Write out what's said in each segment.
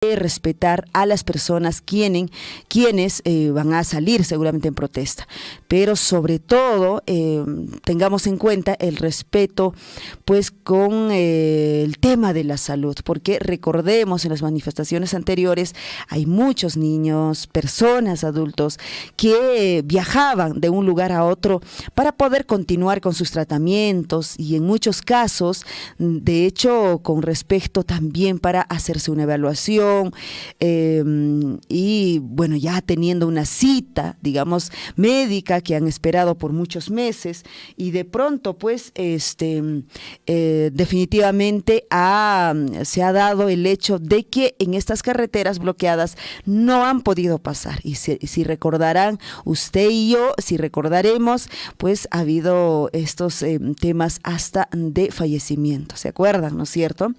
respetar a las personas quienes van a salir seguramente en protesta, pero sobre todo tengamos en cuenta el respeto pues con el tema de la salud, porque recordemos en las manifestaciones anteriores hay muchos niños, personas, adultos que viajaban de un lugar a otro para poder continuar con sus tratamientos y en muchos casos, de hecho, con respecto también para hacerse una evaluación y bueno, ya teniendo una cita, digamos, médica que han esperado por muchos meses y de pronto pues definitivamente se ha dado el hecho de que en estas carreteras bloqueadas no han podido pasar y si recordarán usted y yo, si recordaremos, pues ha habido estos temas hasta de fallecimiento, ¿se acuerdan, no es cierto?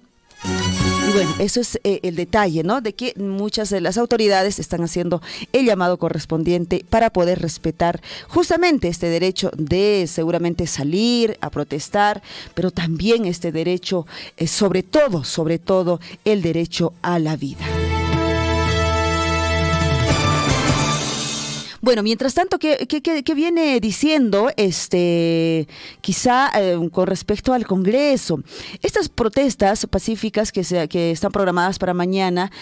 Y bueno, eso es el detalle, ¿no? De que muchas de las autoridades están haciendo el llamado correspondiente para poder respetar justamente este derecho de seguramente salir a protestar, pero también este derecho, sobre todo, el derecho a la vida. Bueno, mientras tanto, ¿qué viene diciendo quizá con respecto al Congreso? Estas protestas pacíficas que están programadas para mañana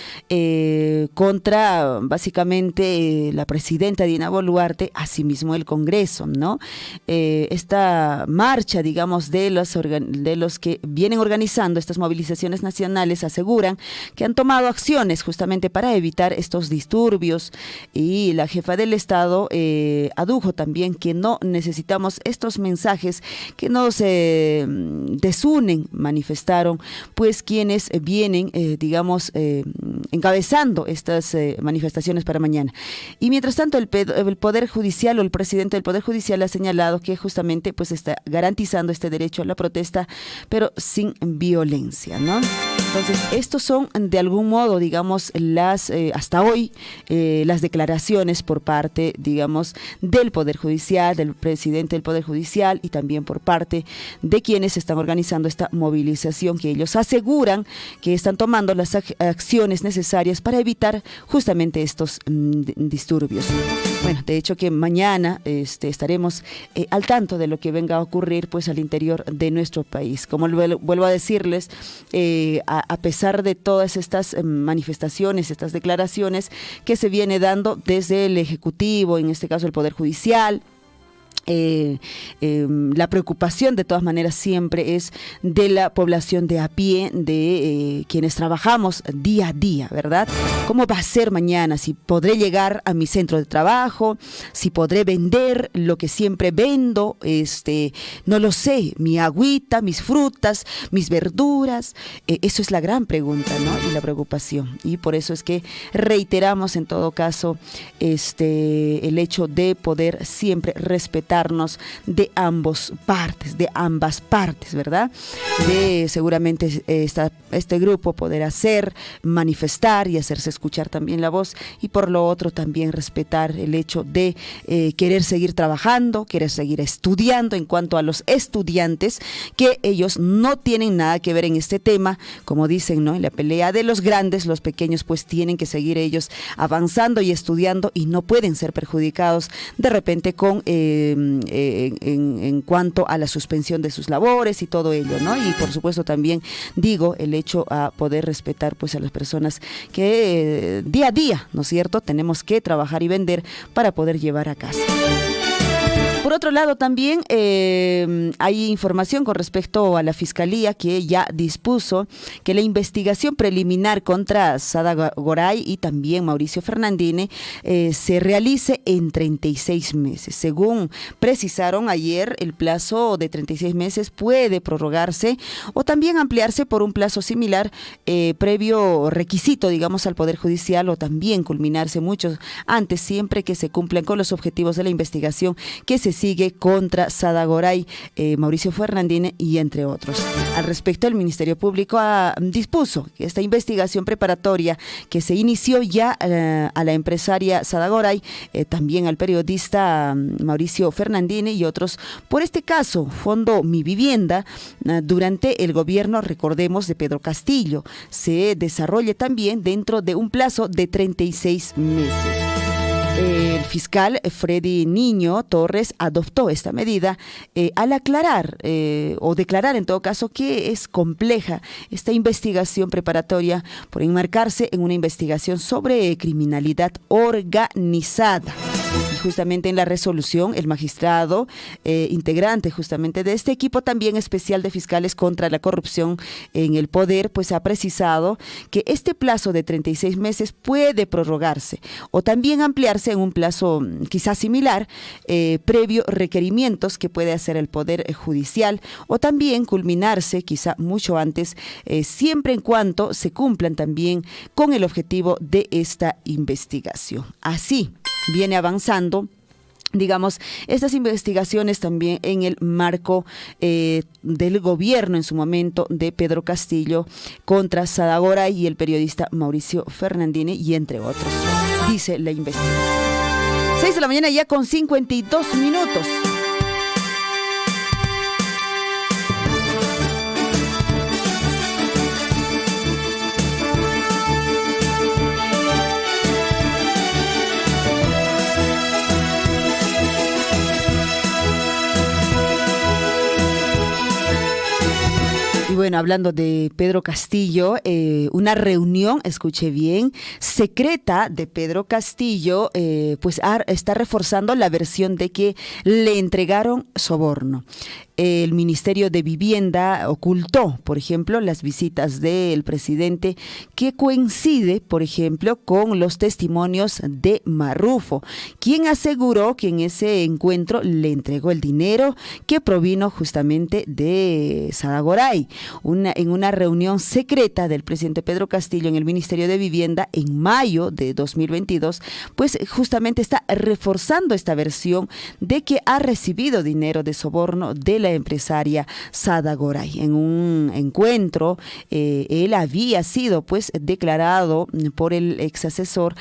contra básicamente la presidenta Dina Boluarte, asimismo el Congreso, ¿no? Esta marcha, digamos, de los que vienen organizando estas movilizaciones nacionales aseguran que han tomado acciones justamente para evitar estos disturbios y la jefa del Estado adujo también que no necesitamos estos mensajes que nos desunen, manifestaron pues quienes vienen, encabezando estas manifestaciones para mañana. Y mientras tanto el Poder Judicial o el presidente del Poder Judicial ha señalado que justamente pues está garantizando este derecho a la protesta, pero sin violencia, ¿no? Entonces, estos son de algún modo, digamos, hasta hoy, las declaraciones por parte, digamos, del Poder Judicial, del presidente del Poder Judicial y también por parte de quienes están organizando esta movilización, que ellos aseguran que están tomando las acciones necesarias para evitar justamente estos disturbios. Bueno, de hecho que mañana estaremos al tanto de lo que venga a ocurrir pues al interior de nuestro país. Como vuelvo a decirles, a pesar de todas estas manifestaciones, estas declaraciones que se viene dando desde el Ejecutivo, en este caso el Poder Judicial, la preocupación de todas maneras siempre es de la población de a pie, de quienes trabajamos día a día, ¿verdad? ¿Cómo va a ser mañana? Si podré llegar a mi centro de trabajo, si podré vender lo que siempre vendo, no lo sé, mi agüita, mis frutas, mis verduras, eso es la gran pregunta, ¿no? Y la preocupación. Y por eso es que reiteramos en todo caso el hecho de poder siempre respetarnos de ambas partes, ¿verdad? De seguramente este grupo poder manifestar y hacerse escuchar también la voz, y por lo otro también respetar el hecho de querer seguir trabajando, querer seguir estudiando. En cuanto a los estudiantes, que ellos no tienen nada que ver en este tema, como dicen, ¿no? En la pelea de los grandes, los pequeños pues tienen que seguir ellos avanzando y estudiando y no pueden ser perjudicados de repente con en cuanto a la suspensión de sus labores y todo ello, ¿no? Y por supuesto también digo el hecho a poder respetar pues a las personas que día a día, ¿no es cierto?, tenemos que trabajar y vender para poder llevar a casa. Por otro lado, también hay información con respecto a la Fiscalía, que ya dispuso que la investigación preliminar contra Sada Goray y también Mauricio Fernandini se realice en 36 meses. Según precisaron ayer, el plazo de 36 meses puede prorrogarse o también ampliarse por un plazo similar previo requisito, digamos, al Poder Judicial, o también culminarse mucho antes, siempre que se cumplan con los objetivos de la investigación que se sigue contra Sadagoray, Mauricio Fernandini y entre otros. Al respecto, el Ministerio Público dispuso que esta investigación preparatoria que se inició ya a la empresaria Sadagoray, también al periodista Mauricio Fernandini y otros, por este caso, Fondo Mi Vivienda, durante el gobierno, recordemos, de Pedro Castillo, se desarrolle también dentro de un plazo de 36 meses. El fiscal Freddy Niño Torres adoptó esta medida al aclarar o declarar en todo caso que es compleja esta investigación preparatoria por enmarcarse en una investigación sobre criminalidad organizada. Y justamente en la resolución, el magistrado integrante justamente de este equipo también especial de fiscales contra la corrupción en el poder, pues ha precisado que este plazo de 36 meses puede prorrogarse o también ampliarse en un plazo quizás similar, previo requerimientos que puede hacer el Poder Judicial o también culminarse quizá mucho antes, siempre en cuanto se cumplan también con el objetivo de esta investigación. Así viene avanzando, digamos, estas investigaciones también en el marco del gobierno en su momento de Pedro Castillo contra Sadagoray y el periodista Mauricio Fernandini y entre otros, dice la investigación. 6 de la mañana ya con 52 minutos. Y bueno, hablando de Pedro Castillo, una reunión, escuche bien, secreta de Pedro Castillo, pues está reforzando la versión de que le entregaron soborno. El Ministerio de Vivienda ocultó, por ejemplo, las visitas del presidente que coincide, por ejemplo, con los testimonios de Marrufo, quien aseguró que en ese encuentro le entregó el dinero que provino justamente de Sadagoray. En una reunión secreta del presidente Pedro Castillo en el Ministerio de Vivienda en mayo de 2022, pues justamente está reforzando esta versión de que ha recibido dinero de soborno de la empresaria Sadagoray. En un encuentro, él había sido pues declarado por el ex asesor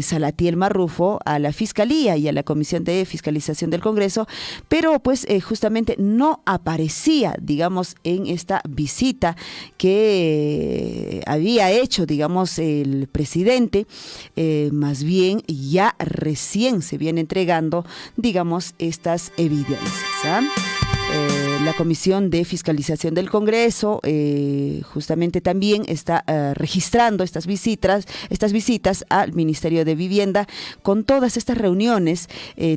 Salatiel Marrufo a la Fiscalía y a la Comisión de Fiscalización del Congreso, pero pues justamente no aparecía, digamos, en esta visita que había hecho, digamos, el presidente, más bien ya recién se viene entregando, digamos, estas evidencias, ¿ah? La Comisión de Fiscalización del Congreso justamente también está registrando estas visitas al Ministerio de Vivienda con todas estas reuniones,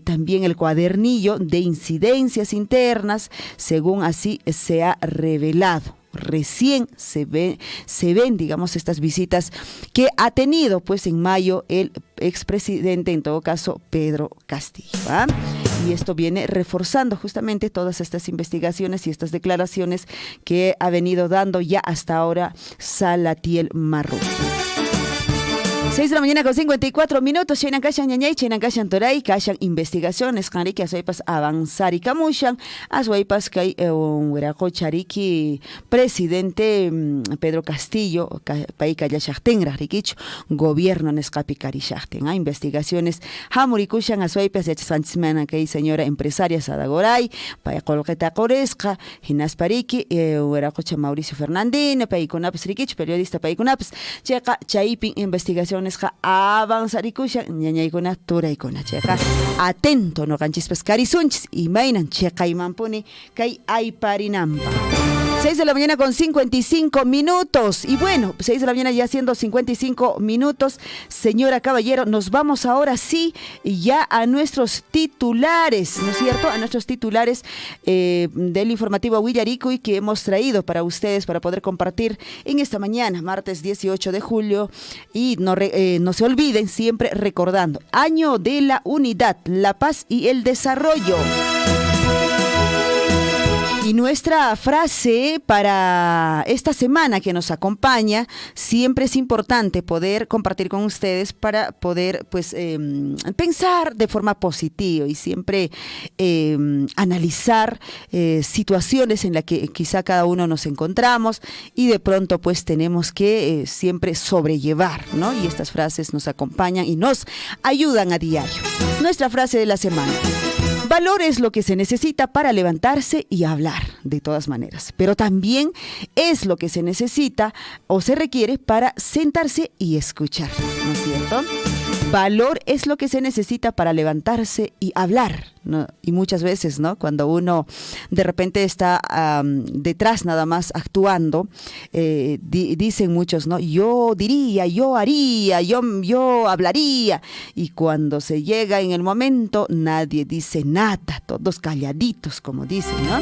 también el cuadernillo de incidencias internas, según así se ha revelado. Recién se ven, digamos, estas visitas que ha tenido, pues, en mayo el expresidente, en todo caso, Pedro Castillo, ¿ah? Y esto viene reforzando justamente todas estas investigaciones y estas declaraciones que ha venido dando ya hasta ahora Salatiel Marrufo. 6 de la mañana con 54 minutos. Chaynan kashan ñañay, chaynan kashan toray, kashan investigaciones, kanriki aswaypas avanzar y kamushan, aswaypas kay huiraco chariki presidente Pedro Castillo, paika ya shachtengra rikicho, gobierno nescapi cari shachten, investigaciones hamurikushan aswaypas ya chasantismana kay señora empresaria Sadagoray, paya colqueta coresca, hinas pariki, huiraco Mauricio Fernandini, paikunapis rikicho, periodista paikunapis, checa chaipin investigación avanzarikusha ñañaykuna turaykuna chayqa atento no kanchispes karisunchis imaynan chayqaymanpuni kay ayparinanpaq. 6 de la mañana con 55 minutos. Y bueno, 6 de la mañana ya siendo 55 minutos. Señora Caballero, nos vamos ahora sí ya a nuestros titulares, ¿no es cierto? A nuestros titulares del informativo Willaricuy que hemos traído para ustedes para poder compartir en esta mañana, martes 18 de julio. Y no se olviden, siempre recordando, Año de la Unidad, la Paz y el Desarrollo. Y nuestra frase para esta semana que nos acompaña, siempre es importante poder compartir con ustedes para poder pues pensar de forma positiva y siempre analizar situaciones en las que quizá cada uno nos encontramos y de pronto pues tenemos que siempre sobrellevar, ¿no? Y estas frases nos acompañan y nos ayudan a diario. Nuestra frase de la semana: valor es lo que se necesita para levantarse y hablar, de todas maneras, pero también es lo que se necesita o se requiere para sentarse y escuchar, ¿no es cierto? Valor es lo que se necesita para levantarse y hablar, ¿no? Y muchas veces, ¿no? Cuando uno de repente está detrás nada más actuando, dicen muchos, ¿no? Yo diría, yo haría, yo hablaría. Y cuando se llega en el momento, nadie dice nada, todos calladitos, como dicen, ¿no?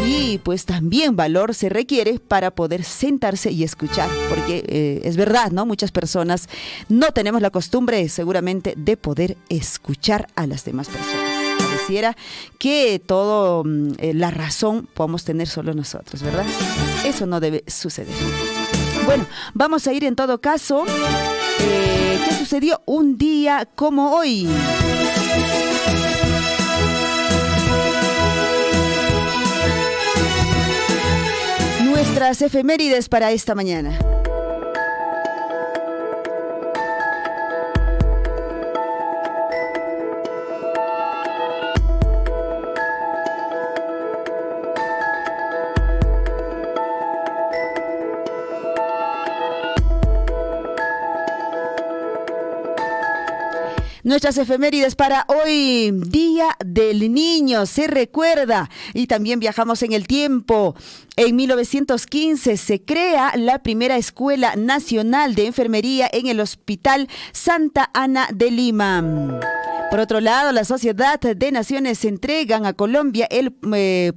Y pues también valor se requiere para poder sentarse y escuchar, porque es verdad, ¿no? Muchas personas no tenemos la costumbre seguramente de poder escuchar a las demás personas. Pareciera que todo la razón podemos tener solo nosotros, ¿verdad? Eso no debe suceder. Bueno, vamos a ir en todo caso. ¿Qué sucedió un día como hoy? Nuestras efemérides para esta mañana. Nuestras efemérides para hoy, Día del Niño, se recuerda. Y también viajamos en el tiempo. En 1915 se crea la primera Escuela Nacional de Enfermería en el Hospital Santa Ana de Lima. Por otro lado, la Sociedad de Naciones entregan a Colombia el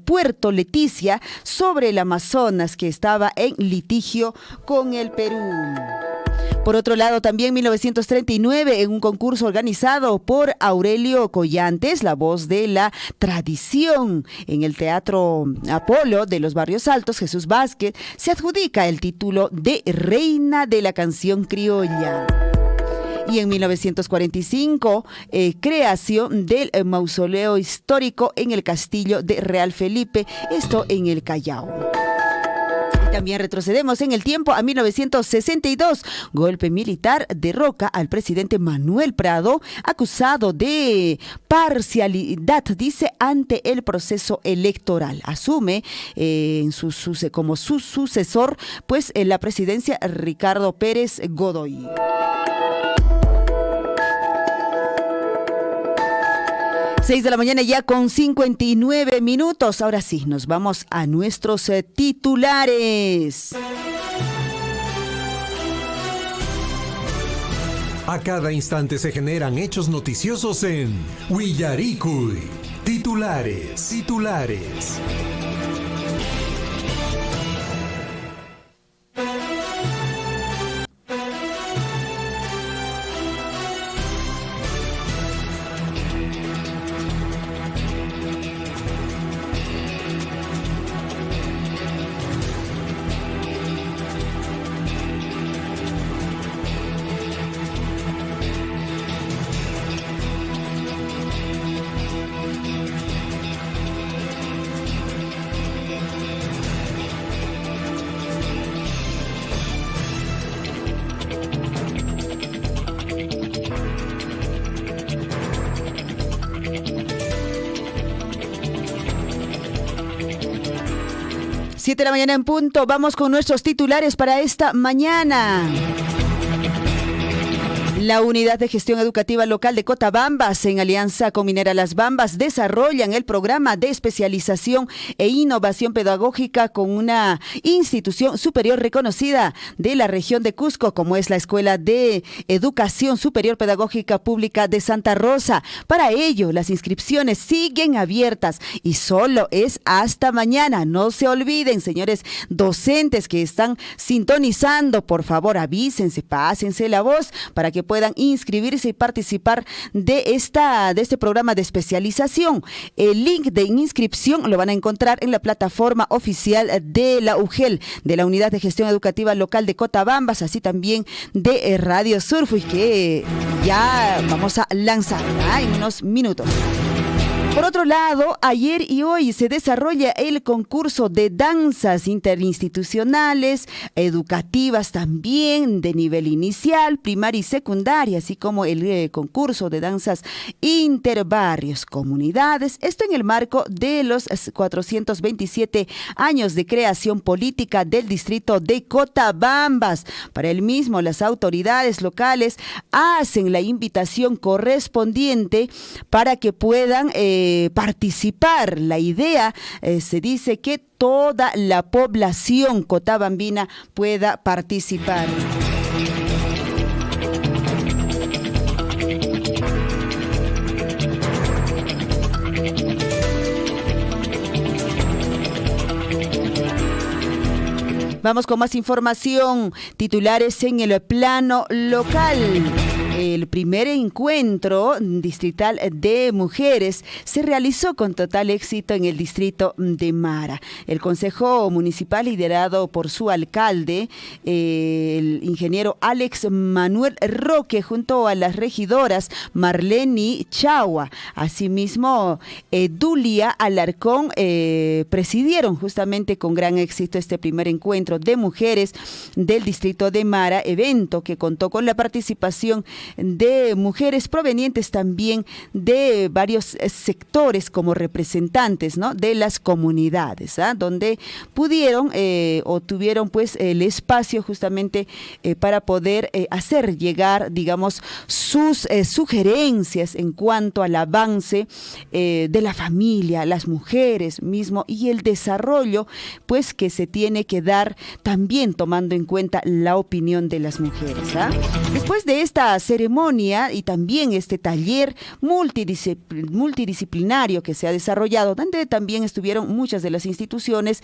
puerto Leticia sobre el Amazonas, que estaba en litigio con el Perú. Por otro lado, también en 1939, en un concurso organizado por Aurelio Collantes, la voz de la tradición, en el Teatro Apolo de los Barrios Altos, Jesús Vázquez, se adjudica el título de Reina de la Canción Criolla. Y en 1945, creación del mausoleo histórico en el Castillo de Real Felipe, esto en el Callao. También retrocedemos en el tiempo a 1962. Golpe militar derroca al presidente Manuel Prado, acusado de parcialidad, dice, ante el proceso electoral. Asume como su sucesor, pues, la presidencia Ricardo Pérez Godoy. 6 de la mañana ya con 59 minutos. Ahora sí, nos vamos a nuestros titulares. A cada instante se generan hechos noticiosos en Willaricui. Titulares. 7 de la mañana en punto. Vamos con nuestros titulares para esta mañana. La Unidad de Gestión Educativa Local de Cotabambas, en alianza con Minera Las Bambas, desarrollan el programa de especialización e innovación pedagógica con una institución superior reconocida de la región de Cusco, como es la Escuela de Educación Superior Pedagógica Pública de Santa Rosa. Para ello, las inscripciones siguen abiertas y solo es hasta mañana. No se olviden, señores docentes que están sintonizando, por favor, avísense, pásense la voz para que puedan inscribirse y participar de este programa de especialización. El link de inscripción lo van a encontrar en la plataforma oficial de la UGEL, de la Unidad de Gestión Educativa Local de Cotabambas, así también de Radio Surfus, que ya vamos a lanzar en unos minutos. Por otro lado, ayer y hoy se desarrolla el concurso de danzas interinstitucionales, educativas también, de nivel inicial, primaria y secundaria, así como el concurso de danzas interbarrios, comunidades. Esto en el marco de los 427 años de creación política del distrito de Cotabambas. Para el mismo, las autoridades locales hacen la invitación correspondiente para que puedan participar. La idea se dice que toda la población cotabambina pueda participar. Vamos con más información. Titulares en el plano local. El primer encuentro distrital de mujeres se realizó con total éxito en el distrito de Mara. El Consejo Municipal, liderado por su alcalde, el ingeniero Alex Manuel Roque, junto a las regidoras Marleni Chagua, asimismo Dulia Alarcón, presidieron justamente con gran éxito este primer encuentro de mujeres del distrito de Mara, evento que contó con la participación de mujeres provenientes también de varios sectores como representantes, ¿no?, de las comunidades, donde pudieron o tuvieron pues el espacio justamente para poder hacer llegar, digamos, sus sugerencias en cuanto al avance de la familia, las mujeres mismo y el desarrollo pues que se tiene que dar también tomando en cuenta la opinión de las mujeres. Después de esta ceremonia y también este taller multidisciplinario que se ha desarrollado, donde también estuvieron muchas de las instituciones,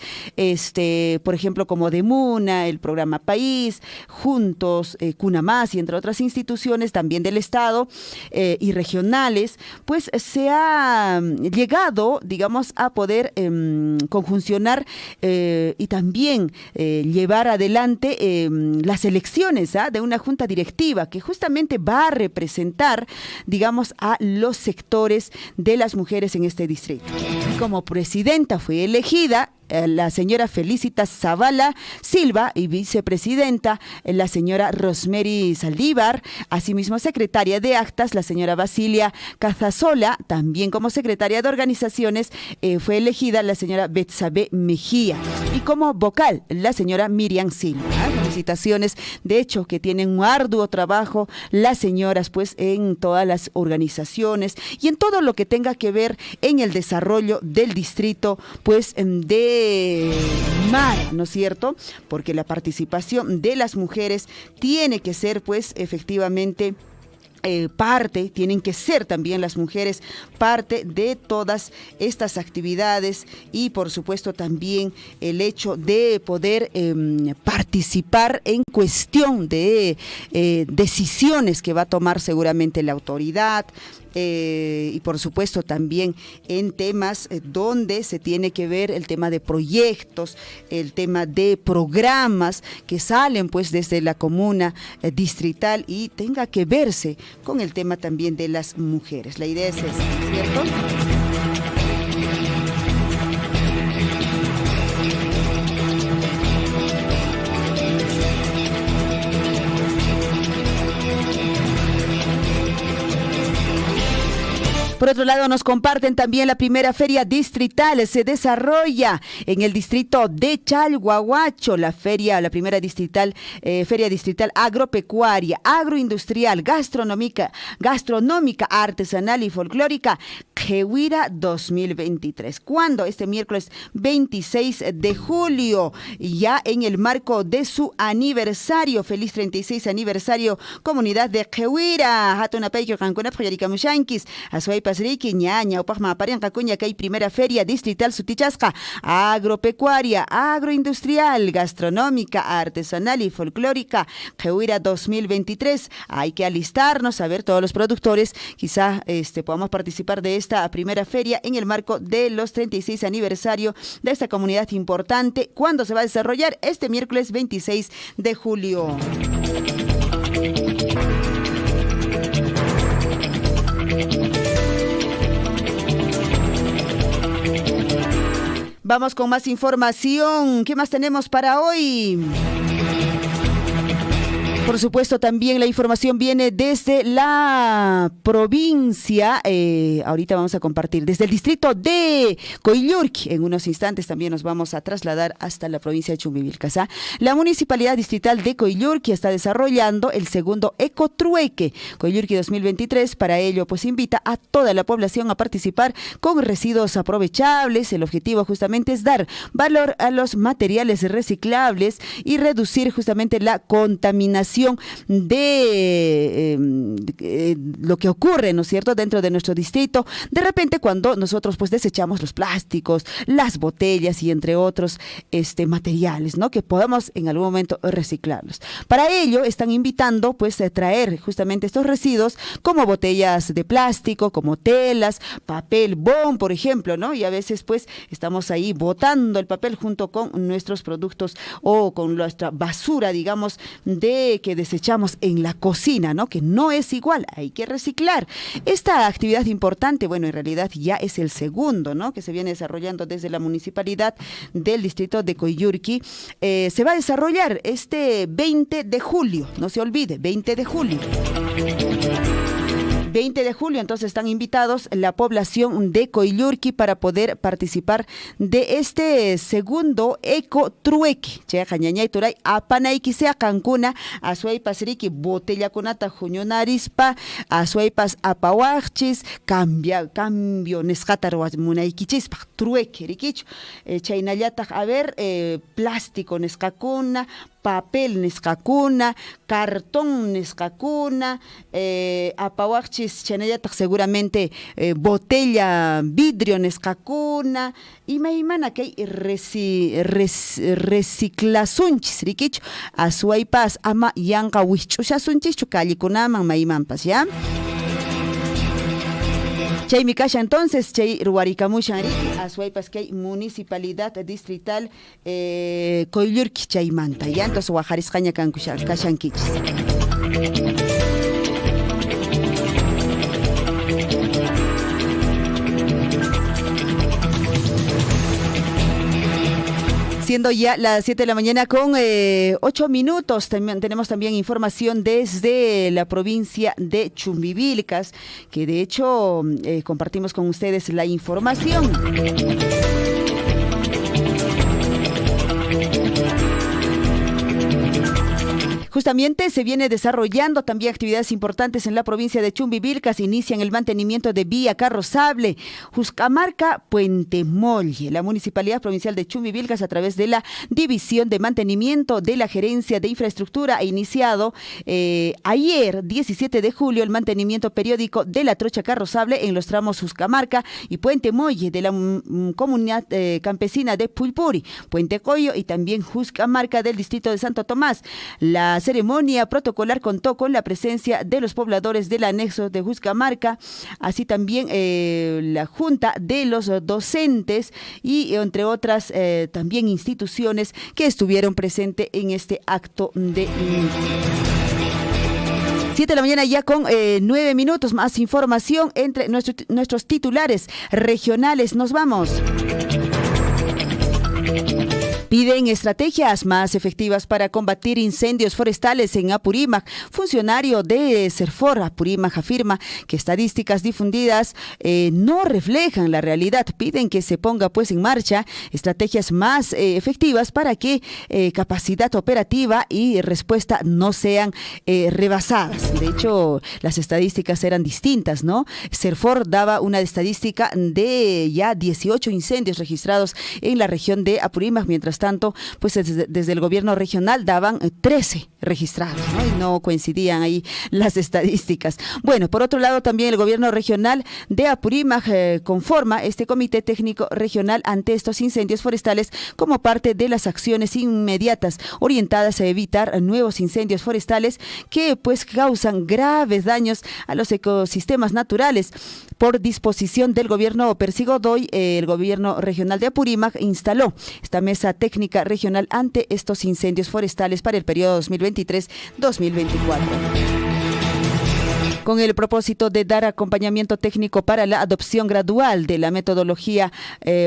por ejemplo, como DEMUNA, el programa País, Juntos, Cuna Más y entre otras instituciones también del Estado y regionales, pues se ha llegado, digamos, a poder conjuncionar y también llevar adelante las elecciones de una junta directiva que justamente va a representar, digamos, a los sectores de las mujeres en este distrito. Como presidenta fue elegida la señora Felicitas Zavala Silva y vicepresidenta la señora Rosemary Saldívar, asimismo secretaria de actas la señora Basilia Cazasola, también como secretaria de organizaciones fue elegida la señora Betsabe Mejía y como vocal la señora Miriam Silva. Felicitaciones, de hecho que tienen un arduo trabajo las señoras pues en todas las organizaciones y en todo lo que tenga que ver en el desarrollo del distrito pues de Mara, ¿no es cierto? Porque la participación de las mujeres tiene que ser pues efectivamente parte, tienen que ser también las mujeres parte de todas estas actividades y por supuesto también el hecho de poder participar en cuestión de decisiones que va a tomar seguramente la autoridad, y por supuesto también en temas donde se tiene que ver el tema de proyectos, el tema de programas que salen pues desde la comuna distrital y tenga que verse con el tema también de las mujeres. La idea es esa, ¿cierto? Por otro lado, nos comparten también la primera feria distrital. Se desarrolla en el distrito de Chalhuahuacho, la primera distrital, feria distrital agropecuaria, agroindustrial, gastronómica, artesanal y folclórica, Quehuira 2023. ¿Cuándo? Este miércoles 26 de julio, ya en el marco de su aniversario. Feliz 36 aniversario, comunidad de Quehuira. Hatuna Peyo, Cancuna, Proyarica Mushanquis, Azuay pasriki ñaña upajma aparenqa kuña kay primera feria distrital sutichasqa agropecuaria, agroindustrial, gastronómica, artesanal y folclórica Qhewira 2023. Hay que alistarnos a ver todos los productores, quizá podamos participar de esta primera feria en el marco de los 36 aniversario de esta comunidad importante. ¿Cuándo se va a desarrollar? Este miércoles 26 de julio. Vamos con más información. ¿Qué más tenemos para hoy? Por supuesto, también la información viene desde la provincia, ahorita vamos a compartir, desde el distrito de Coyllurqui. En unos instantes también nos vamos a trasladar hasta la provincia de Chumbivilcas. La Municipalidad Distrital de Coyllurqui está desarrollando el segundo Ecotrueque Coyllurqui 2023. Para ello, pues invita a toda la población a participar con residuos aprovechables. El objetivo justamente es dar valor a los materiales reciclables y reducir justamente la contaminación de lo que ocurre, ¿no es cierto?, dentro de nuestro distrito. De repente, cuando nosotros pues desechamos los plásticos, las botellas y entre otros materiales, ¿no?, que podamos en algún momento reciclarlos. Para ello están invitando pues a traer justamente estos residuos como botellas de plástico, como telas, papel bond, por ejemplo, ¿no? Y a veces pues estamos ahí botando el papel junto con nuestros productos o con nuestra basura, digamos, de que desechamos en la cocina, ¿no?, que no es igual, hay que reciclar. Esta actividad importante, bueno, en realidad ya es el segundo, ¿no?, que se viene desarrollando desde la municipalidad del distrito de Coyllurqui. Se va a desarrollar este 20 de julio, no se olvide, 20 de julio. 20 de julio, entonces están invitados la población de Coyllurqui para poder participar de este segundo Ecotrueque. Chejañañay turay apanaiki sea cancuna asuaypas riki botella kunata juñonarispa asuaypas apawachis cambio nescatar munaikichispa trueque rikicho chaynallata a ver plástico nescacuna, papel nescacuna, cartón nescacuna, apawachis chanayata seguramente botella vidrio nescacuna y maimana que reciclasunchis rikicho asuaypas ama yanka wichuchasunchis chukalikunaman maimanpas, ¿ya? Chay Mikasha entonces, Chay Ruarikamushan Asuaypas que municipalidad distrital Coyllurqui Chaymanta, ya entonces Guajariscaña Kashankichis. Siendo ya las 7 de la mañana con 8 minutos, tenemos también información desde la provincia de Chumbivilcas, que de hecho compartimos con ustedes la información. Justamente se viene desarrollando también actividades importantes en la provincia de Chumbivilcas. Inician el mantenimiento de vía carrozable Juscamarca Puente Molle. La Municipalidad Provincial de Chumbivilcas, a través de la División de Mantenimiento de la Gerencia de Infraestructura, ha iniciado ayer, 17 de julio, el mantenimiento periódico de la trocha carrozable en los tramos Juscamarca y Puente Molle de la comunidad campesina de Pulpuri, Puente Coyo y también Juscamarca del distrito de Santo Tomás. La ceremonia protocolar contó con la presencia de los pobladores del anexo de Juscamarca, así también la junta de los docentes y entre otras también instituciones que estuvieron presentes en este acto de 7 de la mañana ya con 9 minutos. Más información entre nuestros titulares regionales. Nos vamos. Piden estrategias más efectivas para combatir incendios forestales en Apurímac. Funcionario de Serfor Apurímac afirma que estadísticas difundidas no reflejan la realidad. Piden que se ponga pues en marcha estrategias más efectivas para que capacidad operativa y respuesta no sean rebasadas. De hecho, las estadísticas eran distintas, ¿no? Serfor daba una estadística de ya 18 incendios registrados en la región de Apurímac, mientras tanto, pues desde el gobierno regional daban 13 registrados, ¿no? Y no coincidían ahí las estadísticas. Bueno, por otro lado, también el gobierno regional de Apurímac conforma este comité técnico regional ante estos incendios forestales como parte de las acciones inmediatas orientadas a evitar nuevos incendios forestales que pues causan graves daños a los ecosistemas naturales. Por disposición del gobierno Persigodoy, el gobierno regional de Apurímac instaló esta mesa técnica regional ante estos incendios forestales para el periodo 2023-2024. Con el propósito de dar acompañamiento técnico para la adopción gradual de la metodología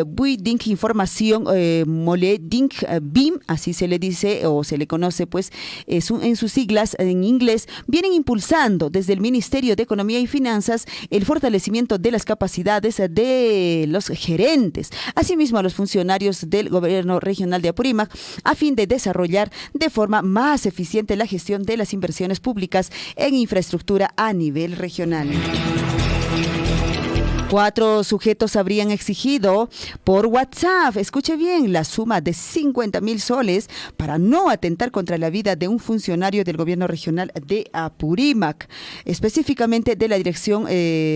Building Información Modeling BIM, así se le dice o se le conoce pues en sus siglas en inglés, vienen impulsando desde el Ministerio de Economía y Finanzas el fortalecimiento de las capacidades de los gerentes, asimismo a los funcionarios del gobierno regional de Apurímac, a fin de desarrollar de forma más eficiente la gestión de las inversiones públicas en infraestructura a nivel regional. 4 sujetos habrían exigido por WhatsApp, escuche bien, la suma de 50,000 soles para no atentar contra la vida de un funcionario del gobierno regional de Apurímac, específicamente de la dirección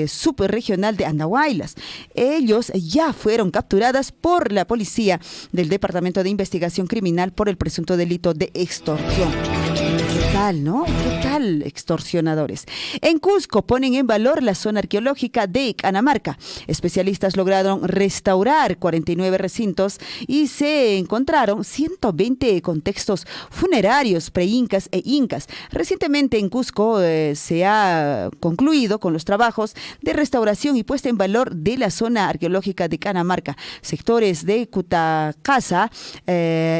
subregional de Andahuaylas. Ellos ya fueron capturados por la policía del Departamento de Investigación Criminal por el presunto delito de extorsión. ¿Qué tal, no? ¿Qué tal, extorsionadores? En Cusco ponen en valor la zona arqueológica de Canamarca. Especialistas lograron restaurar 49 recintos y se encontraron 120 contextos funerarios preincas e incas. Recientemente en Cusco se ha concluido con los trabajos de restauración y puesta en valor de la zona arqueológica de Canamarca, sectores de Cutacasa,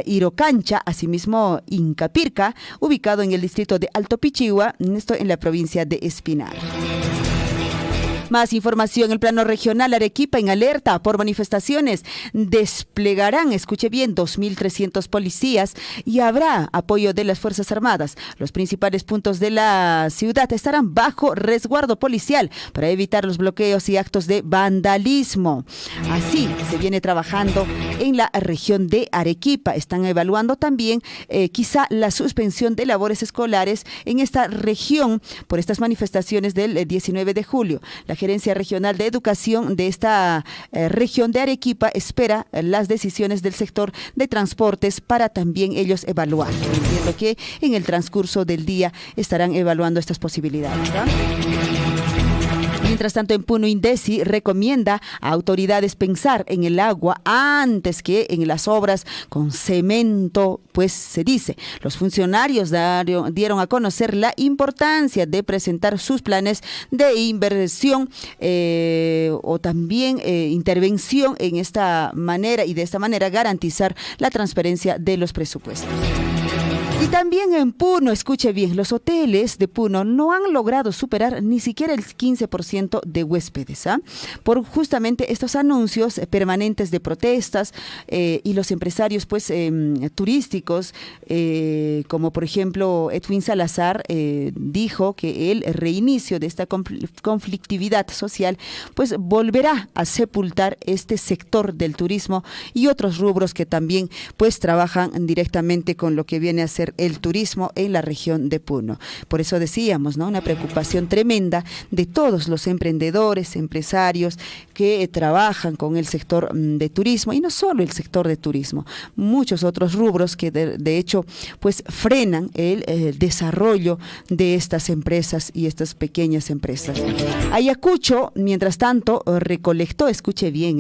Irocancha, asimismo Incapirca, ubicado en el distrito de Alto Pichigua, esto en la provincia de Espinar. Más información, el plano regional Arequipa en alerta por manifestaciones. Desplegarán, escuche bien, 2.300 policías y habrá apoyo de las Fuerzas Armadas. Los principales puntos de la ciudad estarán bajo resguardo policial para evitar los bloqueos y actos de vandalismo. Así se viene trabajando en la región de Arequipa. Están evaluando también quizá la suspensión de labores escolares en esta región por estas manifestaciones del 19 de julio. La Gerencia Regional de Educación de esta región de Arequipa espera las decisiones del sector de transportes para también ellos evaluar. Entiendo que en el transcurso del día estarán evaluando estas posibilidades, ¿verdad? Mientras tanto, en Puno, Indesi recomienda a autoridades pensar en el agua antes que en las obras con cemento, pues se dice. Los funcionarios dieron a conocer la importancia de presentar sus planes de inversión o también intervención en esta manera y de esta manera garantizar la transparencia de los presupuestos. Y también en Puno, escuche bien, los hoteles de Puno no han logrado superar ni siquiera el 15% de huéspedes, por justamente estos anuncios permanentes de protestas y los empresarios pues turísticos, como por ejemplo Edwin Salazar dijo que el reinicio de esta conflictividad social pues volverá a sepultar este sector del turismo y otros rubros que también pues trabajan directamente con lo que viene a ser el turismo en la región de Puno. Por eso decíamos, ¿no? Una preocupación tremenda de todos los emprendedores, empresarios que trabajan con el sector de turismo y no solo el sector de turismo, muchos otros rubros que de hecho pues frenan el desarrollo de estas empresas y estas pequeñas empresas. Ayacucho, mientras tanto, recolectó, escuche bien,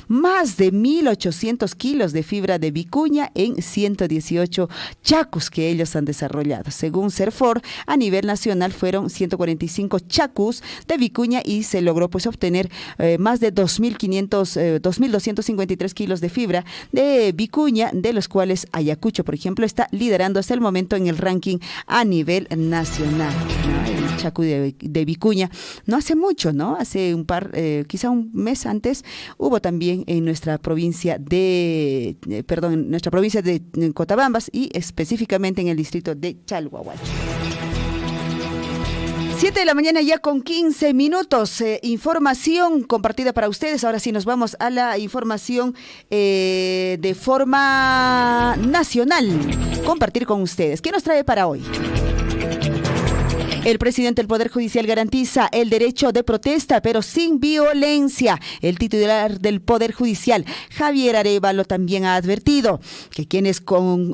más de 1.800 kilos de fibra de vicuña en 118 chacus que ellos han desarrollado. Según CERFOR, a nivel nacional fueron 145 chacus de vicuña y se logró pues obtener más de 2.253 kilos de fibra de vicuña, de los cuales Ayacucho, por ejemplo, está liderando hasta el momento en el ranking a nivel nacional, ¿no? El chacu de vicuña no hace mucho, ¿no? Hace quizá un mes antes, hubo también en nuestra provincia de Cotabambas y específicamente en el distrito de Chalhuahuacho. 7 de la mañana ya con 15 minutos. Información compartida para ustedes. Ahora sí nos vamos a la información de forma nacional. Compartir con ustedes. ¿Qué nos trae para hoy? El presidente del Poder Judicial garantiza el derecho de protesta, pero sin violencia. El titular del Poder Judicial, Javier Arévalo, también ha advertido que quienes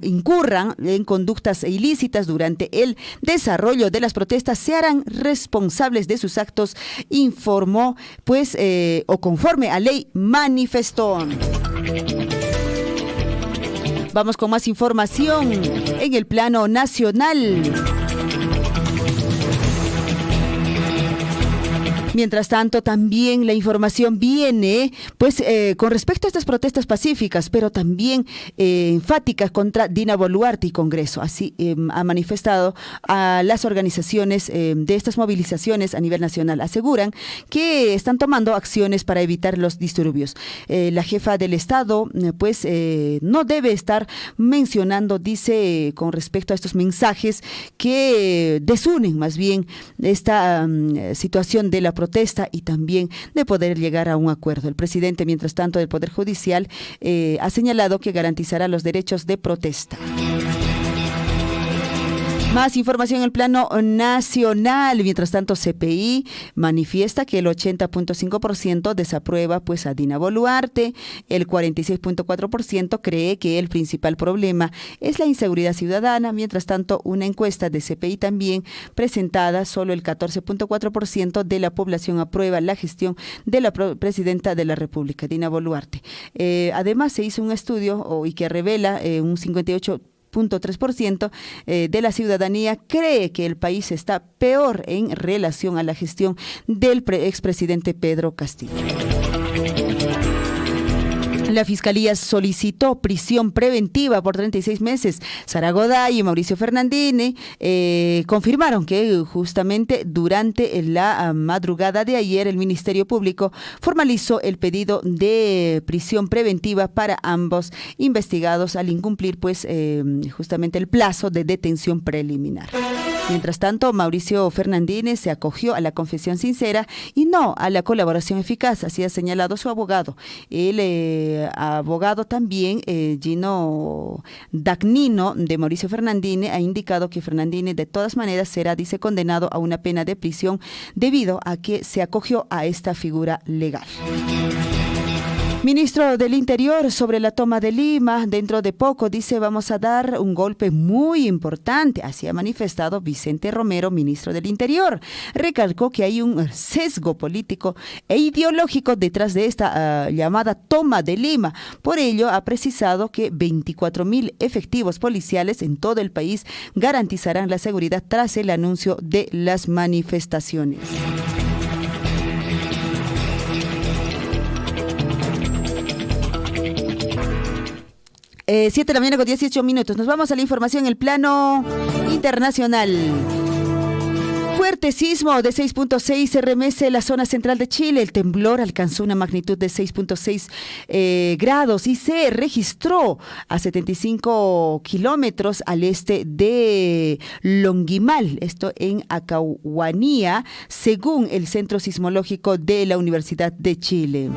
incurran en conductas ilícitas durante el desarrollo de las protestas se harán responsables de sus actos, informó, o conforme a ley, manifestó. Vamos con más información en el plano nacional. Mientras tanto, también la información viene con respecto a estas protestas pacíficas, pero también enfáticas contra Dina Boluarte y Congreso. Así ha manifestado a las organizaciones de estas movilizaciones a nivel nacional. Aseguran que están tomando acciones para evitar los disturbios. La jefa del Estado no debe estar mencionando, dice, con respecto a estos mensajes que desunen más bien esta situación de la protesta y también de poder llegar a un acuerdo. El presidente, mientras tanto, del Poder Judicial ha señalado que garantizará los derechos de protesta. Más información en el plano nacional. Mientras tanto, CPI manifiesta que el 80.5% desaprueba a Dina Boluarte. El 46.4% cree que el principal problema es la inseguridad ciudadana. Mientras tanto, una encuesta de CPI también presentada, solo el 14.4% de la población aprueba la gestión de la presidenta de la República, Dina Boluarte. Además, se hizo un estudio que revela un 58.3% de la ciudadanía cree que el país está peor en relación a la gestión del expresidente Pedro Castillo. La Fiscalía solicitó prisión preventiva por 36 meses. Sara Goday y Mauricio Fernandini confirmaron que justamente durante la madrugada de ayer el Ministerio Público formalizó el pedido de prisión preventiva para ambos investigados al incumplir justamente el plazo de detención preliminar. Mientras tanto, Mauricio Fernandini se acogió a la confesión sincera y no a la colaboración eficaz, así ha señalado su abogado. El abogado también, Gino Dagnino, de Mauricio Fernandini, ha indicado que Fernandini de todas maneras será, dice, condenado a una pena de prisión debido a que se acogió a esta figura legal. Ministro del Interior sobre la toma de Lima. Dentro de poco, dice, vamos a dar un golpe muy importante. Así ha manifestado Vicente Romero, ministro del Interior. Recalcó que hay un sesgo político e ideológico detrás de esta llamada toma de Lima. Por ello, ha precisado que 24,000 efectivos policiales en todo el país garantizarán la seguridad tras el anuncio de las manifestaciones. 7 de la mañana con 18 minutos. Nos vamos a la información en el plano internacional. Fuerte sismo de 6.6 se remece la zona central de Chile. El temblor alcanzó una magnitud de 6.6 grados y se registró a 75 kilómetros al este de Longuimal, esto en Acahuanía, según el Centro Sismológico de la Universidad de Chile.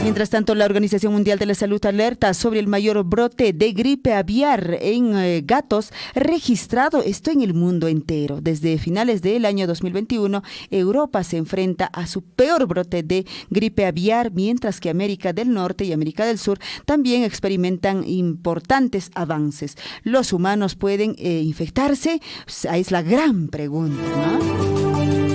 Mientras tanto, la Organización Mundial de la Salud alerta sobre el mayor brote de gripe aviar en gatos registrado, esto en el mundo entero. Desde finales del año 2021, Europa se enfrenta a su peor brote de gripe aviar, mientras que América del Norte y América del Sur también experimentan importantes avances. ¿Los humanos pueden infectarse? Es la gran pregunta, ¿no?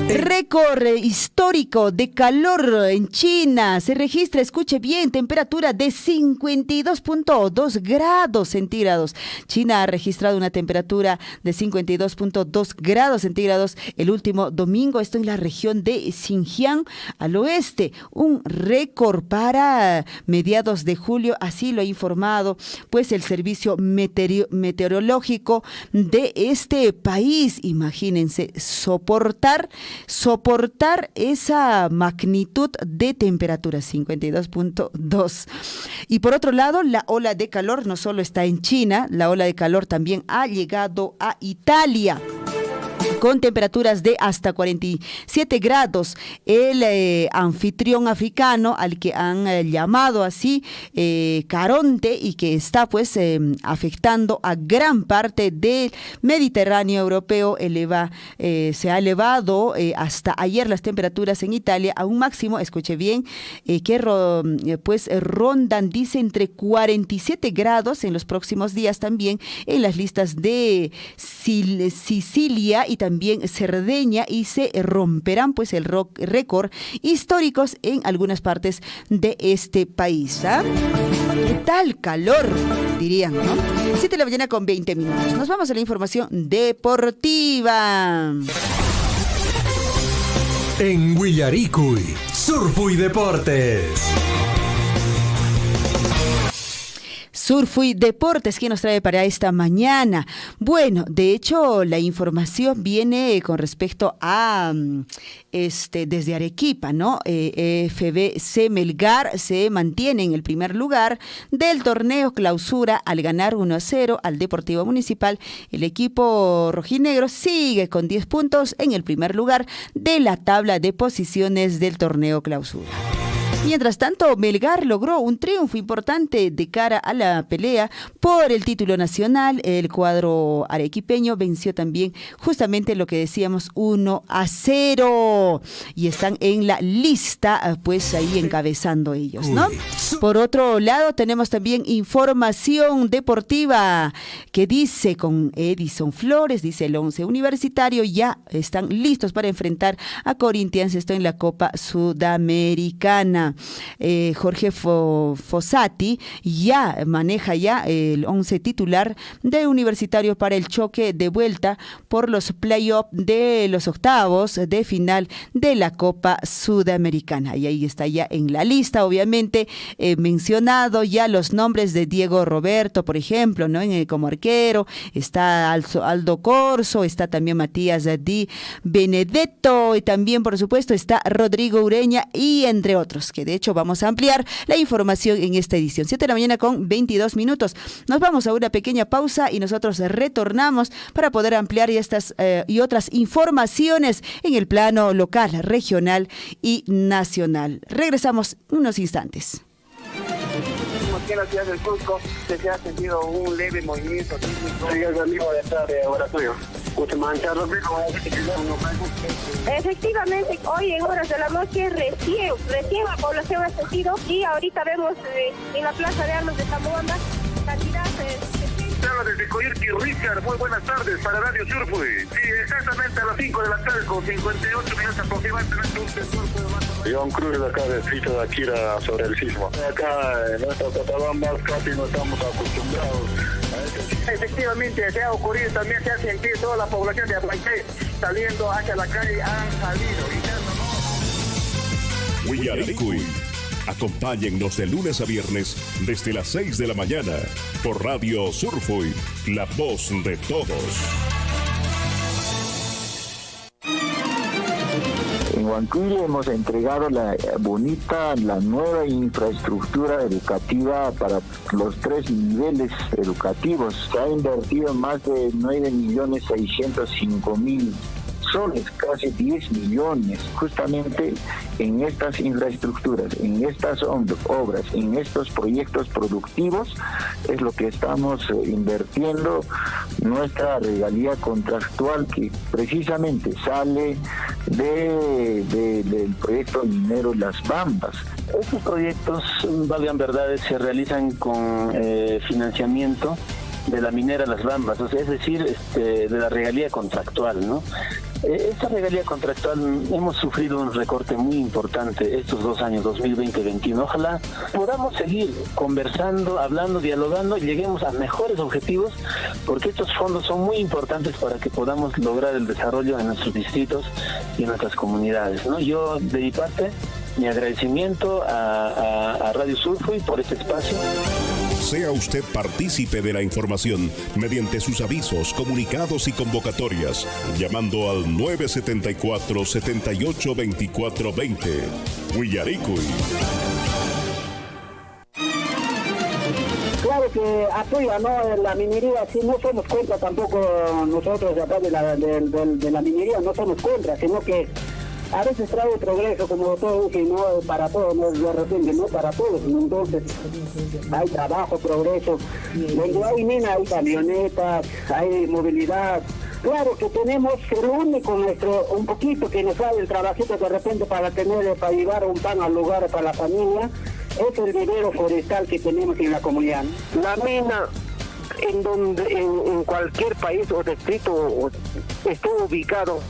Récord histórico de calor en China. Se registra, escuche bien, temperatura de 52.2 grados centígrados. China ha registrado una temperatura de 52.2 grados centígrados el último domingo, esto en la región de Xinjiang, al oeste. Un récord para mediados de julio, así lo ha informado el servicio meteorológico de este país. Imagínense, soportar esa magnitud de temperatura, 52.2. Y por otro lado, la ola de calor no solo está en China, la ola de calor también ha llegado a Italia. con temperaturas de hasta 47 grados. El anfitrión africano, al que han llamado así Caronte, y que está pues afectando a gran parte del Mediterráneo europeo, se ha elevado hasta ayer las temperaturas en Italia a un máximo, escuche bien, que rondan, dice, entre 47 grados en los próximos días, también en las listas de Sicilia y también Cerdeña, y se romperán pues el récord históricos en algunas partes de este país. ¿Qué tal calor? Dirían, ¿no? 7 de la mañana con 20 minutos. Nos vamos a la información deportiva. En Huillaricuy, Surfo y Deportes. Surfo y Deportes, ¿qué nos trae para esta mañana? Bueno, de hecho, la información viene con respecto a desde Arequipa, ¿no? FBC Melgar se mantiene en el primer lugar del torneo clausura al ganar 1-0 al Deportivo Municipal. El equipo rojinegro sigue con 10 puntos en el primer lugar de la tabla de posiciones del torneo clausura. Mientras tanto, Melgar logró un triunfo importante de cara a la pelea por el título nacional. El cuadro arequipeño venció también justamente lo que decíamos 1-0 y están en la lista, pues ahí encabezando ellos, ¿no? Por otro lado, tenemos también información deportiva que dice con Edison Flores, dice el 11 universitario ya están listos para enfrentar a Corinthians, esto en la Copa Sudamericana. Jorge Fossati ya maneja el 11 titular de Universitario para el choque de vuelta por los playoffs de los octavos de final de la Copa Sudamericana. Y ahí está ya en la lista, obviamente, mencionado ya los nombres de Diego Roberto, por ejemplo, ¿no? Como arquero, está Aldo Corso, está también Matías Di Benedetto, y también, por supuesto, está Rodrigo Ureña, y entre otros, que de hecho vamos a ampliar la información en esta edición. 7 de la mañana con 22 minutos. Nos vamos a una pequeña pausa y nosotros retornamos para poder ampliar estas y otras informaciones en el plano local, regional y nacional. Regresamos unos instantes. Aquí en la ciudad del Cusco se ha sentido un leve movimiento sísmico. Efectivamente, hoy en horas de la noche recién la población ha sentido, y ahorita vemos en la Plaza de Armas de Tamuamba cantidad Desde Coyurqui, Richard, muy buenas tardes para Radio Surfo. Sí, exactamente a las 5 de la tarde con 58 minutos aproximadamente. John Cruz, acá de Ficha de Akira, sobre el sismo. Acá en nuestras Cotabambas casi no estamos acostumbrados a este sismo. Efectivamente, se ha ocurrido, también se ha sentido toda la población de Apaité saliendo hacia la calle, han salido. Huillaricuy. Acompáñennos de lunes a viernes desde las 6 de la mañana por Radio Surfo, la voz de todos. En Huancuire hemos entregado la nueva infraestructura educativa para los 3 niveles educativos. Se ha invertido más de 9.605.000 soles, casi 10 millones, justamente en estas infraestructuras, en estas obras, en estos proyectos productivos, es lo que estamos invirtiendo nuestra regalía contractual, que precisamente sale del proyecto minero Las Bambas. Estos proyectos, valgan verdades, se realizan con financiamiento de la minera Las Bambas, o sea, es decir, de la regalía contractual, ¿no? Esta regalía contractual hemos sufrido un recorte muy importante estos 2 años, 2020 y 2021. Ojalá podamos seguir conversando, hablando, dialogando y lleguemos a mejores objetivos, porque estos fondos son muy importantes para que podamos lograr el desarrollo en nuestros distritos y en nuestras comunidades, ¿no? Yo, de mi parte, mi agradecimiento a Radio Surfo y por este espacio. Sea usted partícipe de la información mediante sus avisos, comunicados y convocatorias, llamando al 974-782420. Huillaricuy. Claro que apoya, ¿no?, la minería. Sí, no somos contra tampoco nosotros de acá de la minería, no somos contra, sino que a veces trae progreso, como todo, que no para todos, no de repente, no para todos, ¿no? Entonces hay trabajo, progreso. Donde hay mina, hay camionetas, hay movilidad. Claro que tenemos el único un poquito que nos sale el trabajito de repente para llevar un pan al lugar para la familia, es el vivero forestal que tenemos en la comunidad. La mina, en cualquier país o distrito esté ubicado,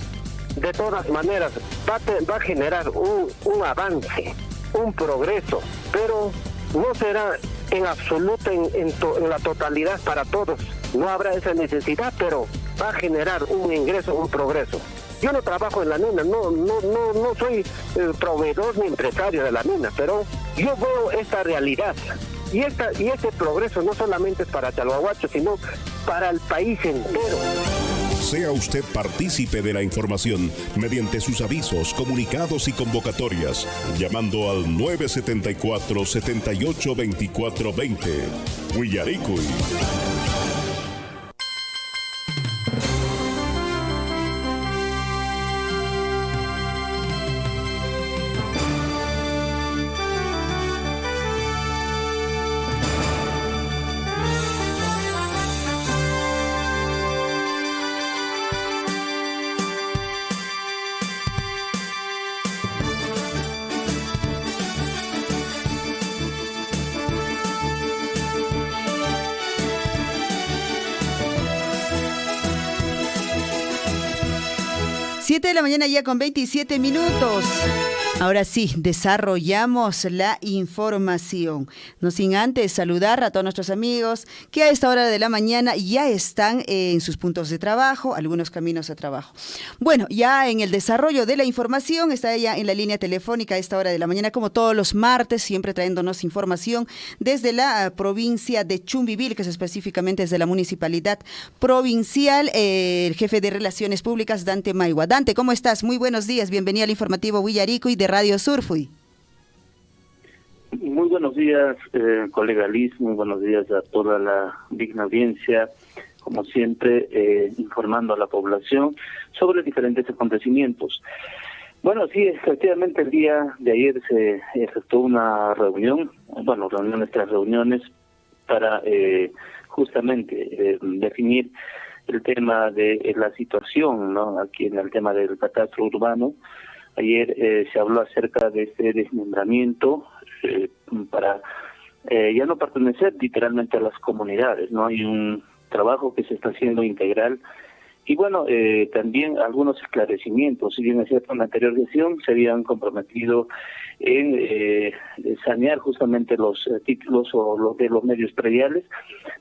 de todas maneras va a generar un avance, un progreso, pero no será en absoluto en la totalidad para todos. No habrá esa necesidad, pero va a generar un ingreso, un progreso. Yo no trabajo en la mina, no soy proveedor ni empresario de la mina, pero yo veo esta realidad. Y este progreso no solamente es para Chalhuahuacho, sino para el país entero. Sea usted partícipe de la información mediante sus avisos, comunicados y convocatorias, llamando al 974-782420. Willaricui. De la mañana ya con 27 minutos. Ahora sí, desarrollamos la información. No sin antes saludar a todos nuestros amigos que a esta hora de la mañana ya están en sus puntos de trabajo, algunos caminos a trabajo. Bueno, ya en el desarrollo de la información está ella en la línea telefónica a esta hora de la mañana, como todos los martes, siempre trayéndonos información desde la provincia de Chumbivilcas, que es específicamente desde la municipalidad provincial, el jefe de Relaciones Públicas, Dante Maigua. Dante, ¿cómo estás? Muy buenos días, bienvenido al informativo Willaricui de Radio Surfui. Muy buenos días, colega Liz, muy buenos días a toda la digna audiencia, como siempre, informando a la población sobre diferentes acontecimientos. Bueno, sí, efectivamente el día de ayer se efectuó una reunión, reuniones tras reuniones, para justamente definir el tema de la situación, ¿no?, aquí en el tema del catastro urbano. Ayer se habló acerca de este desmembramiento para ya no pertenecer literalmente a las comunidades, ¿no? Hay un trabajo que se está haciendo integral y bueno, también algunos esclarecimientos. Si bien es cierto, en la anterior sesión se habían comprometido en sanear justamente los títulos o los de los medios prediales,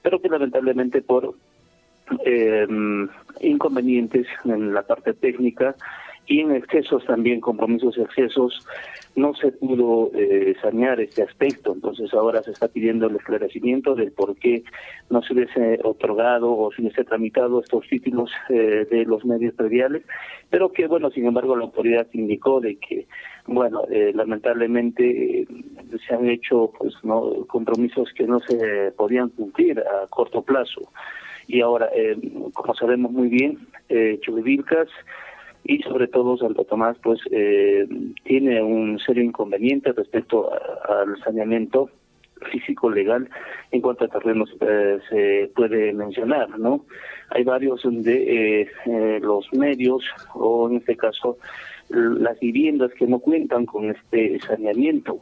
pero que lamentablemente por inconvenientes en la parte técnica y en excesos también, compromisos y excesos, no se pudo sanear este aspecto. Entonces ahora se está pidiendo el esclarecimiento del por qué no se hubiese otorgado o se hubiese tramitado estos títulos de los medios prediales, pero que bueno, sin embargo la autoridad indicó de que lamentablemente se han hecho compromisos que no se podían cumplir a corto plazo. Y ahora, como sabemos muy bien, Chumbivilcas y sobre todo Santo Tomás tiene un serio inconveniente respecto al saneamiento físico legal en cuanto a terrenos se puede mencionar, ¿no? Hay varios de los medios, o en este caso las viviendas que no cuentan con este saneamiento.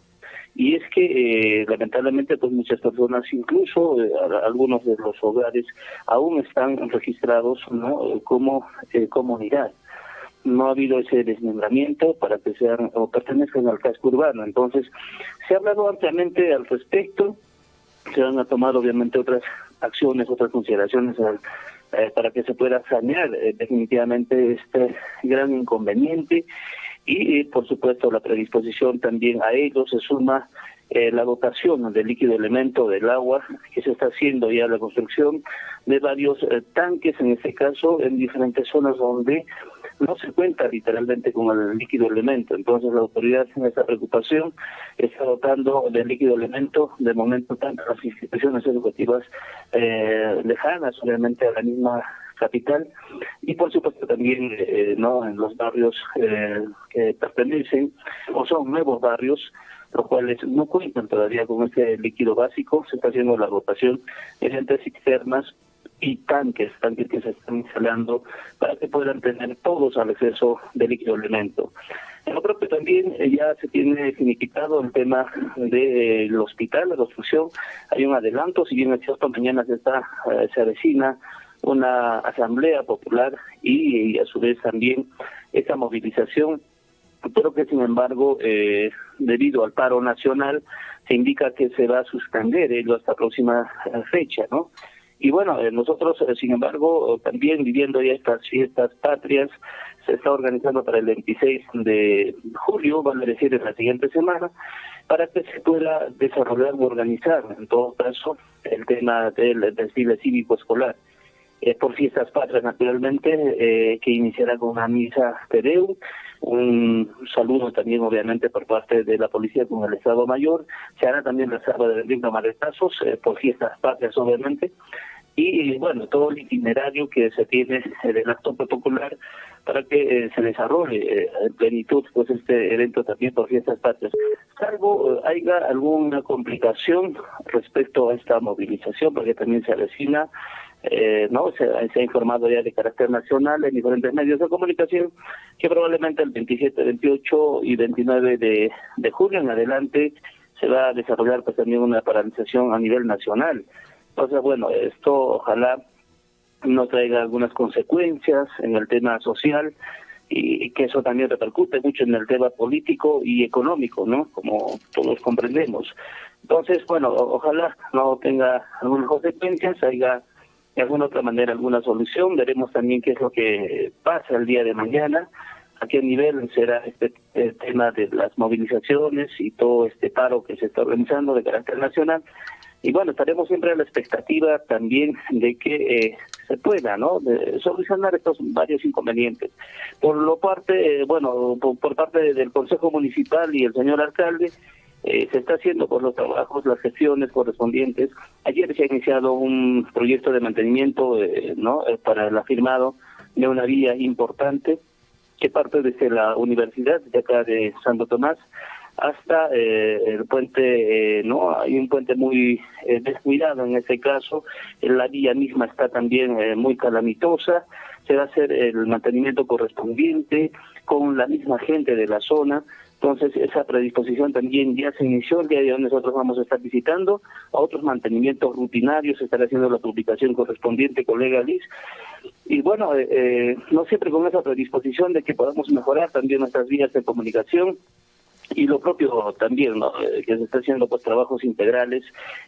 Y es que lamentablemente muchas personas, incluso algunos de los hogares, aún están registrados, ¿no?, como comunidad. No ha habido ese desmembramiento para que sean o pertenezcan al casco urbano. Entonces, se ha hablado ampliamente al respecto, se han tomado obviamente otras acciones, otras consideraciones para que se pueda sanear definitivamente este gran inconveniente y por supuesto la predisposición también a ello se suma la dotación del líquido elemento del agua, que se está haciendo ya la construcción de varios tanques, en este caso en diferentes zonas donde no se cuenta literalmente con el líquido elemento. Entonces la autoridad en esta preocupación está dotando del líquido elemento de momento tanto a las instituciones educativas lejanas, obviamente a la misma capital, y por supuesto también no en los barrios que pertenecen o son nuevos barrios, los cuales no cuentan todavía con este líquido básico. Se está haciendo la dotación mediante cisternas y tanques que se están instalando para que puedan tener todos al acceso de líquido elemento. En lo propio también ya se tiene finiquitado el tema del hospital, la construcción. Hay un adelanto, si bien es cierto, mañana se avecina una asamblea popular y a su vez también esta movilización, pero que sin embargo debido al paro nacional se indica que se va a suspender ello hasta próxima fecha, ¿no? Y bueno, nosotros sin embargo también viviendo ya estas fiestas patrias, se está organizando para el 26 de julio, vale a decir en la siguiente semana, para que se pueda desarrollar o organizar en todo caso el tema del desfile cívico escolar. Por fiestas patrias naturalmente, que iniciará con una misa Te Deum, un saludo también obviamente por parte de la policía con el Estado Mayor, se hará también la salva de Benigno Maletazos, por fiestas patrias obviamente, y bueno, todo el itinerario que se tiene del acto popular para que se desarrolle en plenitud pues este evento también por fiestas patrias. Salvo haya alguna complicación respecto a esta movilización, porque también se avecina, no se ha informado ya de carácter nacional en diferentes medios de comunicación que probablemente el 27, 28 y 29 de julio en adelante se va a desarrollar pues también una paralización a nivel nacional. Entonces, bueno, esto ojalá no traiga algunas consecuencias en el tema social y que eso también repercute mucho en el tema político y económico, ¿no? Como todos comprendemos. Entonces, bueno, ojalá no tenga algunas consecuencias, haya de alguna otra manera alguna solución. Veremos también qué es lo que pasa el día de mañana, a qué nivel será este tema de las movilizaciones y todo este paro que se está organizando de carácter nacional. Y bueno, estaremos siempre a la expectativa también de que se pueda, ¿no?, de solucionar estos varios inconvenientes. Por lo parte, por parte del Consejo Municipal y el señor alcalde, se está haciendo por los trabajos, las gestiones correspondientes. Ayer se ha iniciado un proyecto de mantenimiento, para el afirmado de una vía importante que parte desde la universidad de acá de Santo Tomás hasta el puente, hay un puente muy descuidado en este caso, la vía misma está también muy calamitosa, se va a hacer el mantenimiento correspondiente con la misma gente de la zona. Entonces esa predisposición también ya se inició. El día de hoy nosotros vamos a estar visitando a otros mantenimientos rutinarios, se estará haciendo la publicación correspondiente, colega Liz, y bueno, no siempre con esa predisposición de que podamos mejorar también nuestras vías de comunicación. Y lo propio también, ¿no?, que se está haciendo pues trabajos integrales,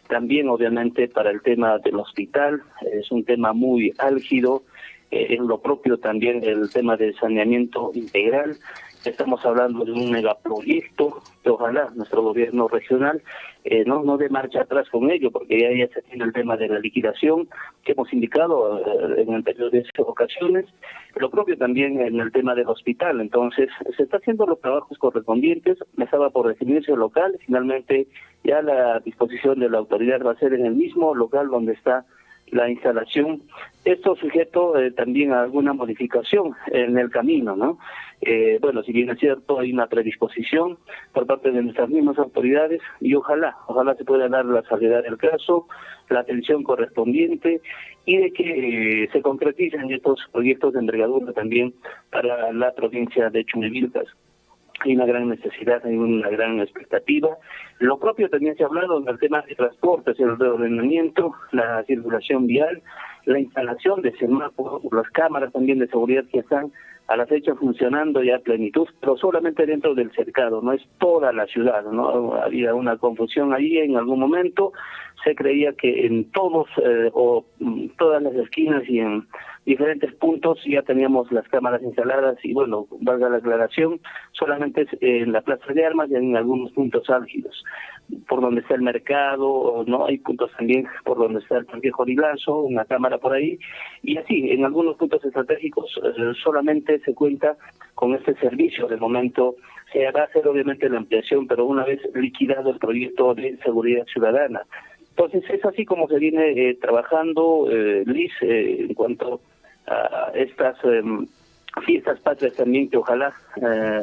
también obviamente para el tema del hospital, es un tema muy álgido, en lo propio también el tema del saneamiento integral. Estamos hablando de un megaproyecto que ojalá nuestro gobierno regional no dé marcha atrás con ello, porque ya se tiene el tema de la liquidación que hemos indicado en anteriores ocasiones, lo propio también en el tema del hospital. Entonces se está haciendo los trabajos correspondientes, me estaba por definirse el local, finalmente ya la disposición de la autoridad va a ser en el mismo local donde está la instalación. Esto sujeto también a alguna modificación en el camino, ¿no? Bueno, si bien es cierto, hay una predisposición por parte de nuestras mismas autoridades y ojalá se pueda dar la salida del caso, la atención correspondiente y de que se concreticen estos proyectos de envergadura también para la provincia de Chumivilcas. Hay una gran necesidad, hay una gran expectativa. Lo propio también se ha hablado en el tema de transportes, el reordenamiento, la circulación vial, la instalación de semáforos, las cámaras también de seguridad que están a la fecha funcionando ya a plenitud, pero solamente dentro del cercado, no es toda la ciudad, ¿no? Había una confusión ahí en algún momento, se creía que en todas las esquinas y en diferentes puntos ya teníamos las cámaras instaladas y bueno, valga la aclaración, solamente es en la Plaza de Armas y en algunos puntos álgidos. por donde está el mercado, ¿no? Hay puntos también por donde está el Parque Jorilazo, una cámara por ahí, y así, en algunos puntos estratégicos solamente se cuenta con este servicio. De momento se va a hacer obviamente la ampliación, pero una vez liquidado el proyecto de seguridad ciudadana. Entonces es así como se viene trabajando, Liz, en cuanto a estas fiestas patrias también, que ojalá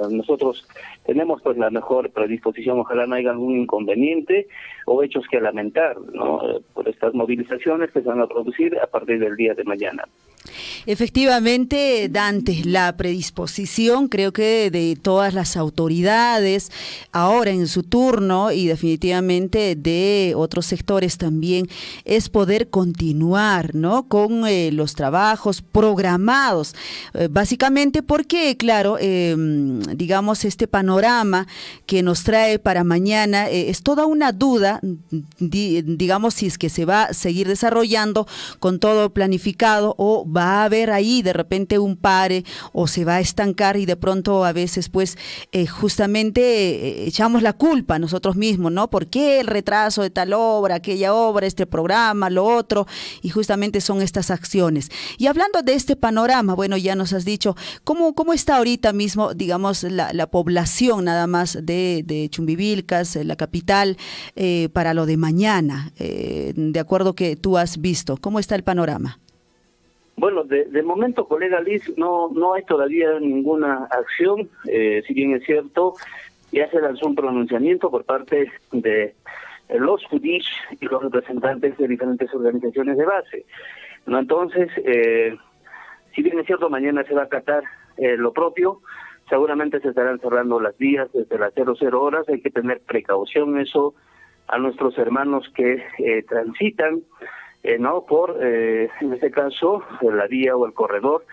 nosotros tenemos pues la mejor predisposición, ojalá no haya algún inconveniente o hechos que lamentar, ¿no? Por estas movilizaciones que se van a producir a partir del día de mañana. Efectivamente, Dante, la predisposición creo que de todas las autoridades ahora en su turno y definitivamente de otros sectores también es poder continuar, ¿no?, con los trabajos programados, básicamente porque, claro, digamos, este panorama que nos trae para mañana es toda una duda, digamos, si es que se va a seguir desarrollando con todo planificado o va a haber ahí de repente un pare o se va a estancar y de pronto a veces pues justamente echamos la culpa a nosotros mismos, ¿no? ¿Por qué el retraso de tal obra, aquella obra, este programa, lo otro? Y justamente son estas acciones. Y hablando de este panorama, bueno, ya nos has dicho, ¿cómo está ahorita mismo, digamos, la población nada más de Chumbivilcas, la capital, para lo de mañana? De acuerdo que tú has visto, ¿cómo está el panorama? Bueno, de momento, colega Liz, no hay todavía ninguna acción, si bien es cierto, ya se lanzó un pronunciamiento por parte de los FUDISH y los representantes de diferentes organizaciones de base, ¿no? Entonces, si bien es cierto, mañana se va a acatar lo propio, seguramente se estarán cerrando las vías desde las 00 horas, hay que tener precaución eso a nuestros hermanos que transitan, no por, en este caso, la vía o el corredor,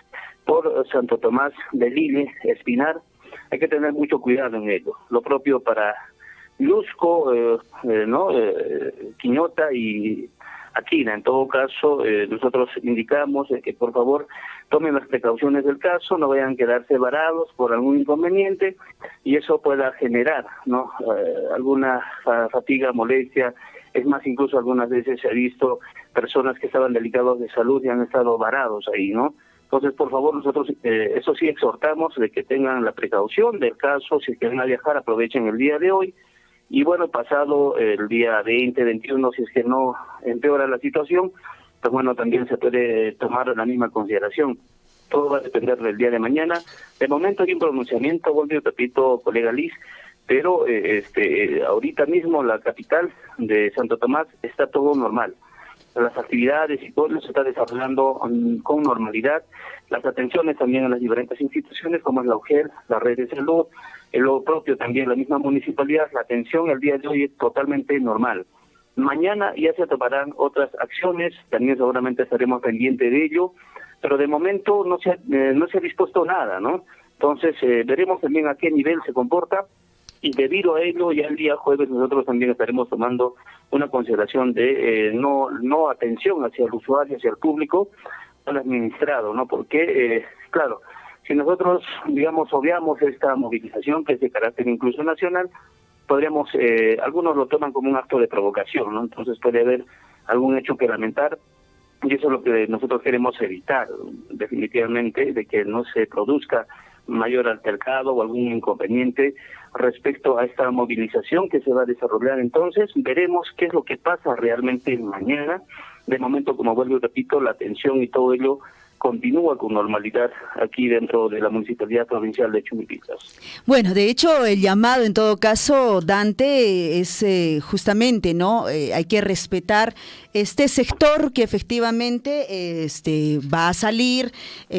por Santo Tomás de Lille, Espinar, hay que tener mucho cuidado en ello. Lo propio para Lusco, Quiñota y Aquina. En todo caso, nosotros indicamos que por favor tomen las precauciones del caso, no vayan a quedarse varados por algún inconveniente y eso pueda generar, ¿no?, alguna fatiga, molestia. Es más, incluso algunas veces se ha visto personas que estaban delicados de salud y han estado varados ahí, ¿no? Entonces, por favor, nosotros, eso sí, exhortamos de que tengan la precaución del caso. Si quieren a viajar, aprovechen el día de hoy. Y bueno, pasado el día 20, 21, si es que no empeora la situación, pues bueno, también se puede tomar la misma consideración. Todo va a depender del día de mañana. De momento hay un pronunciamiento, vuelvo y repito, colega Liz, pero ahorita mismo la capital de Santo Tomás está todo normal. Las actividades y todo se está desarrollando con normalidad. Las atenciones también en las diferentes instituciones como es la UGEL, la red de salud, lo propio también la misma municipalidad. La atención el día de hoy es totalmente normal. Mañana ya se tomarán otras acciones, también seguramente estaremos pendientes de ello, pero de momento no se ha dispuesto nada, ¿no? Entonces veremos también a qué nivel se comporta. Y debido a ello, ya el día jueves nosotros también estaremos tomando una consideración de no atención hacia el usuario, hacia el público, al administrado, ¿no? Porque, claro, si nosotros, digamos, obviamos esta movilización que es de carácter incluso nacional, podríamos, algunos lo toman como un acto de provocación, ¿no? Entonces puede haber algún hecho que lamentar, y eso es lo que nosotros queremos evitar, definitivamente, de que no se produzca mayor altercado o algún inconveniente respecto a esta movilización que se va a desarrollar. Entonces veremos qué es lo que pasa realmente mañana. De momento, como vuelvo y repito, la atención y todo ello continúa con normalidad aquí dentro de la Municipalidad Provincial de Chumbivilcas. Bueno, de hecho, el llamado en todo caso, Dante, es justamente, ¿no? Hay que respetar este sector que efectivamente va a salir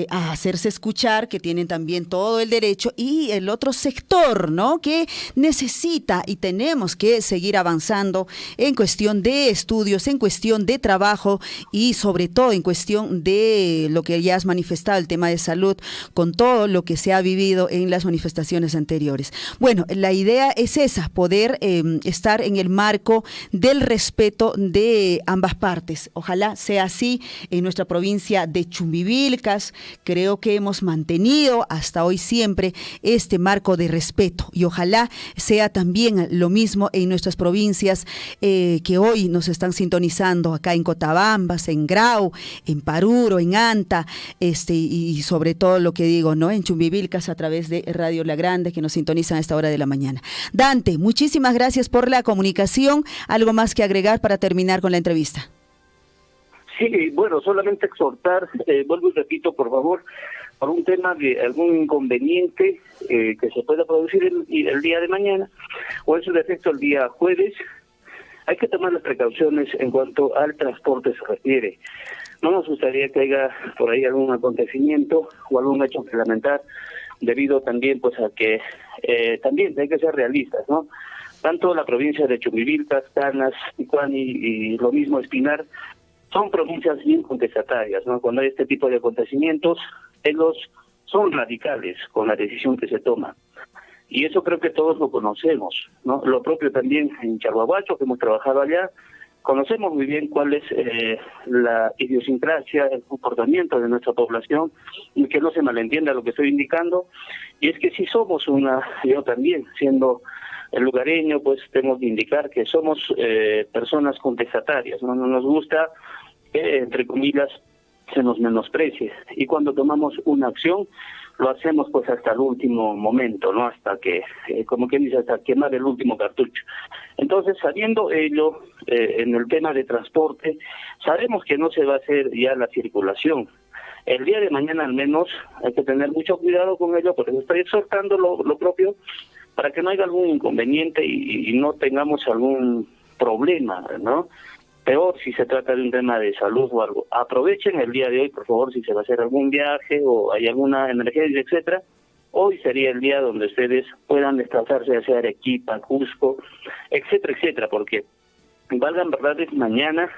a hacerse escuchar, que tienen también todo el derecho, y el otro sector, ¿no?, que necesita y tenemos que seguir avanzando en cuestión de estudios, en cuestión de trabajo y sobre todo en cuestión de lo que ya has manifestado, el tema de salud, con todo lo que se ha vivido en las manifestaciones anteriores. Bueno, la idea es esa, poder estar en el marco del respeto de ambas ambas partes. Ojalá sea así en nuestra provincia de Chumbivilcas. Creo que hemos mantenido hasta hoy siempre este marco de respeto y ojalá sea también lo mismo en nuestras provincias que hoy nos están sintonizando acá en Cotabambas, en Grau, en Paruro, en Anta, y sobre todo lo que digo, ¿no? En Chumbivilcas a través de Radio La Grande que nos sintonizan a esta hora de la mañana. Dante, muchísimas gracias por la comunicación. ¿Algo más que agregar para terminar con la entrevista? Sí, bueno, solamente exhortar, vuelvo y repito, por favor, por un tema de algún inconveniente que se pueda producir el día de mañana o en su defecto el día jueves, hay que tomar las precauciones en cuanto al transporte se refiere. No nos gustaría que haya por ahí algún acontecimiento o algún hecho que lamentar, debido también pues a que también hay que ser realistas, ¿no? Tanto la provincia de Chumbivilcas, Canas, Ticuani y lo mismo Espinar son provincias bien contestatarias, ¿no? Cuando hay este tipo de acontecimientos, ellos son radicales con la decisión que se toma. Y eso creo que todos lo conocemos, ¿no? Lo propio también en Chalhuahuacho, que hemos trabajado allá, conocemos muy bien cuál es la idiosincrasia, el comportamiento de nuestra población, y que no se malentienda lo que estoy indicando. Y es que si somos yo también, siendo el lugareño, pues tengo que indicar que somos personas contestatarias, ¿no? No nos gusta que, entre comillas, se nos menosprecie. Y cuando tomamos una acción, lo hacemos pues hasta el último momento, ¿no? Hasta que, como quien dice, hasta quemar el último cartucho. Entonces, sabiendo ello, en el tema de transporte, sabemos que no se va a hacer ya la circulación. El día de mañana al menos hay que tener mucho cuidado con ello, porque estoy exhortando lo propio, para que no haya algún inconveniente y no tengamos algún problema, ¿no? Peor si se trata de un tema de salud o algo. Aprovechen el día de hoy, por favor, si se va a hacer algún viaje o hay alguna emergencia, etcétera. Hoy sería el día donde ustedes puedan desplazarse hacia Arequipa, Cusco, etcétera, etcétera, porque valgan verdades, mañana,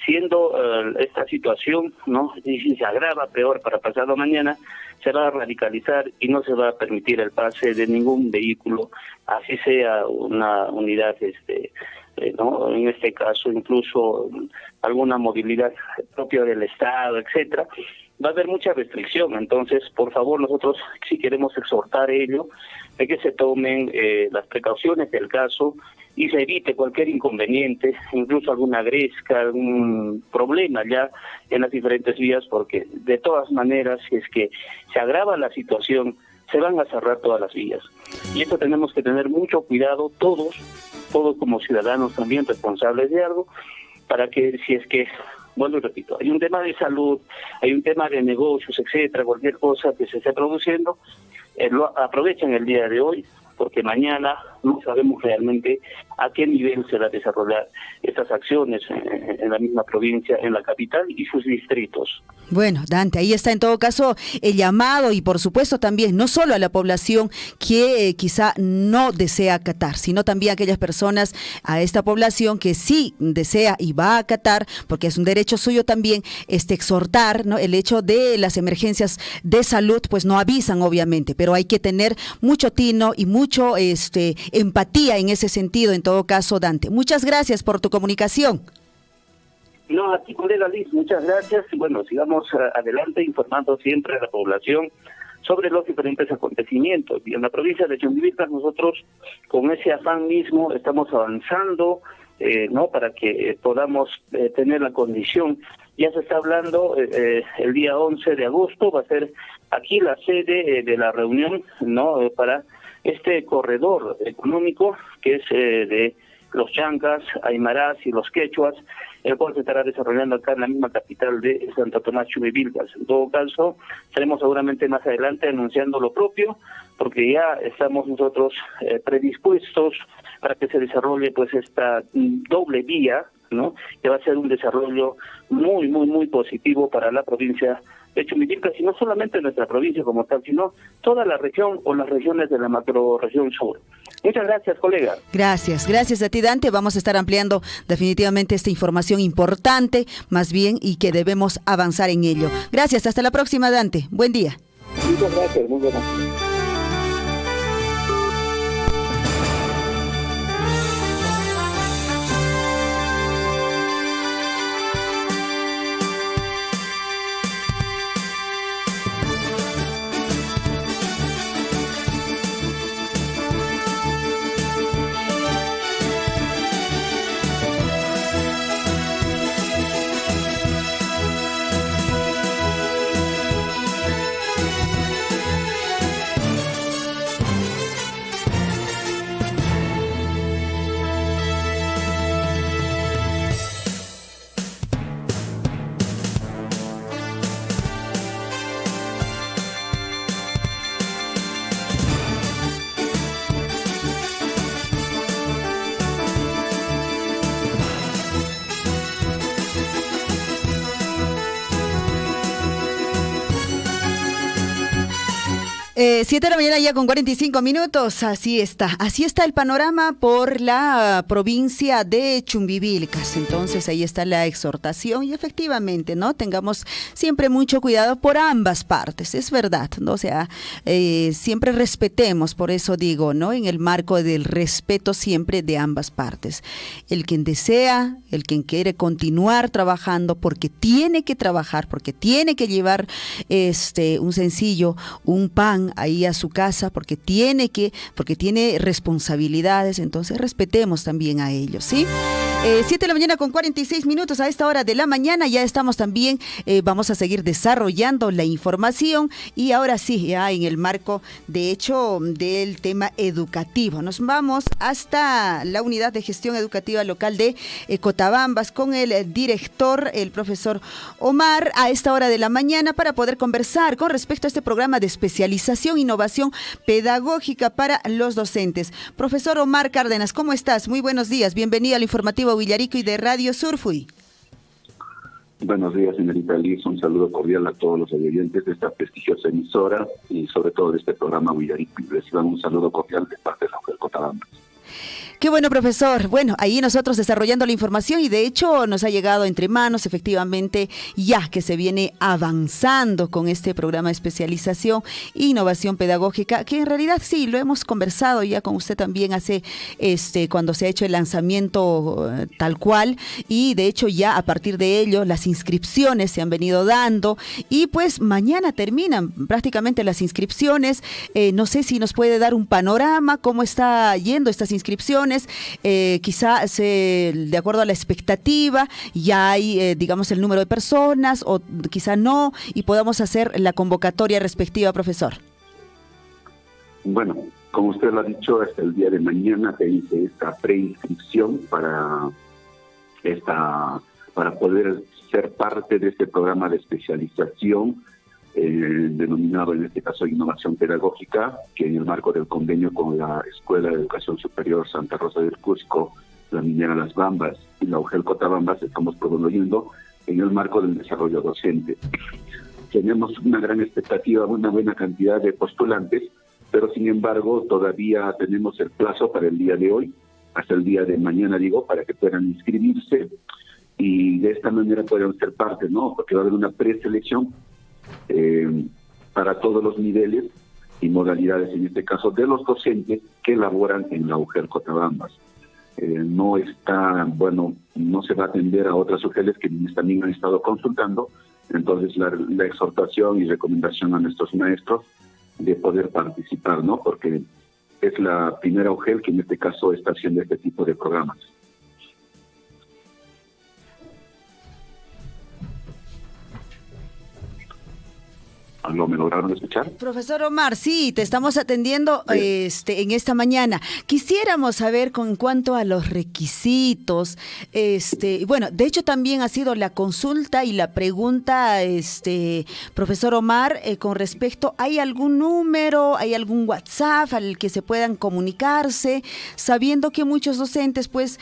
siendo esta situación, ¿no? Y si se agrava peor para pasado mañana, se va a radicalizar y no se va a permitir el pase de ningún vehículo, así sea una unidad, ¿no? En este caso, incluso alguna movilidad propia del Estado, etcétera. Va a haber mucha restricción, entonces, por favor, nosotros sí queremos exhortar ello, de que se tomen las precauciones del caso y se evite cualquier inconveniente, incluso alguna gresca, algún problema ya en las diferentes vías, porque de todas maneras, si es que se agrava la situación, se van a cerrar todas las vías. Y esto tenemos que tener mucho cuidado todos como ciudadanos también responsables de algo, para que si es que, bueno, repito, hay un tema de salud, hay un tema de negocios, etcétera, cualquier cosa que se esté produciendo, lo aprovechen el día de hoy, porque mañana no sabemos realmente a qué nivel se va a desarrollar estas acciones en la misma provincia, en la capital y sus distritos. Bueno, Dante, ahí está en todo caso el llamado y por supuesto también no solo a la población que quizá no desea acatar, sino también a aquellas personas, a esta población que sí desea y va a acatar, porque es un derecho suyo también, exhortar, ¿no? El hecho de las emergencias de salud, pues no avisan obviamente, pero hay que tener mucho tino y mucho empatía en ese sentido, en todo caso, Dante. Muchas gracias por tu comunicación. No, a ti, colega Liz, muchas gracias. Y bueno, sigamos adelante informando siempre a la población sobre los diferentes acontecimientos. Y en la provincia de Chumbivilcas nosotros con ese afán mismo estamos avanzando, ¿no? Para que podamos tener la condición. Ya se está hablando, el día 11 de agosto va a ser aquí la sede de la reunión, ¿no? Para este corredor económico que es de los chancas, aymarás y los quechuas, el cual se estará desarrollando acá en la misma capital de Santo Tomás, Chumbivilcas. En todo caso, estaremos seguramente más adelante anunciando lo propio, porque ya estamos nosotros predispuestos para que se desarrolle pues esta doble vía, ¿no? Que va a ser un desarrollo muy, muy, muy positivo para la provincia de Chumbivilcas, y no solamente nuestra provincia como tal, sino toda la región o las regiones de la macrorregión sur. Muchas gracias, colega. Gracias a ti, Dante. Vamos a estar ampliando definitivamente esta información importante, más bien, y que debemos avanzar en ello. Gracias, hasta la próxima, Dante. Buen día. Muchas gracias, muy buenas. 7 de la mañana ya con 45 minutos, así está el panorama por la provincia de Chumbivilcas. Entonces ahí está la exhortación y efectivamente, ¿no? Tengamos siempre mucho cuidado por ambas partes, es verdad, ¿no? O sea, siempre respetemos, por eso digo, ¿no? En el marco del respeto siempre de ambas partes. El quien desea, el quien quiere continuar trabajando porque tiene que trabajar, porque tiene que llevar un sencillo, un pan ahí a su casa porque tiene responsabilidades, entonces respetemos también a ellos, ¿sí? 7 de la mañana con 46 minutos, a esta hora de la mañana ya estamos también, vamos a seguir desarrollando la información y ahora sí, ya en el marco de hecho del tema educativo, nos vamos hasta la unidad de gestión educativa local de Cotabambas con el director, el profesor Omar, a esta hora de la mañana para poder conversar con respecto a este programa de especialización, innovación pedagógica para los docentes. Profesor Omar Cárdenas, ¿cómo estás? Muy buenos días, bienvenido al informativo Villarico y de Radio Surfuy. Buenos días, señorita Liz, un saludo cordial a todos los oyentes de esta prestigiosa emisora y sobre todo de este programa Villarico, y reciban un saludo cordial de parte de la UGEL Cotabambas. Qué bueno, profesor. Bueno, ahí nosotros desarrollando la información y de hecho nos ha llegado entre manos efectivamente ya que se viene avanzando con este programa de especialización e innovación pedagógica, que en realidad sí, lo hemos conversado ya con usted también hace cuando se ha hecho el lanzamiento tal cual y de hecho ya a partir de ello las inscripciones se han venido dando y pues mañana terminan prácticamente las inscripciones. No sé si nos puede dar un panorama, cómo está yendo estas inscripciones. Quizás de acuerdo a la expectativa ya hay digamos el número de personas o quizá no y podamos hacer la convocatoria respectiva, profesor. Bueno, como usted lo ha dicho, hasta el día de mañana se hizo esta preinscripción para poder ser parte de este programa de especialización denominado en este caso Innovación Pedagógica, que en el marco del convenio con la Escuela de Educación Superior Santa Rosa del Cusco, la Minera Las Bambas y la UGEL Cotabambas estamos promoviendo en el marco del desarrollo docente. Tenemos una gran expectativa, una buena cantidad de postulantes, pero sin embargo todavía tenemos el plazo para el día de hoy, hasta el día de mañana para que puedan inscribirse y de esta manera puedan ser parte, ¿no? Porque va a haber una preselección para todos los niveles y modalidades, en este caso de los docentes que laboran en la UGEL Cotabambas. No se va a atender a otras UGELes que también han estado consultando, entonces la exhortación y recomendación a nuestros maestros de poder participar, ¿no? Porque es la primera UGEL que en este caso está haciendo este tipo de programas. ¿Me lograron escuchar? Profesor Omar, sí, te estamos atendiendo en esta mañana. Quisiéramos saber con cuanto a los requisitos, bueno, de hecho también ha sido la consulta y la pregunta, profesor Omar, con respecto, ¿hay algún número, hay algún WhatsApp al que se puedan comunicarse, sabiendo que muchos docentes, pues,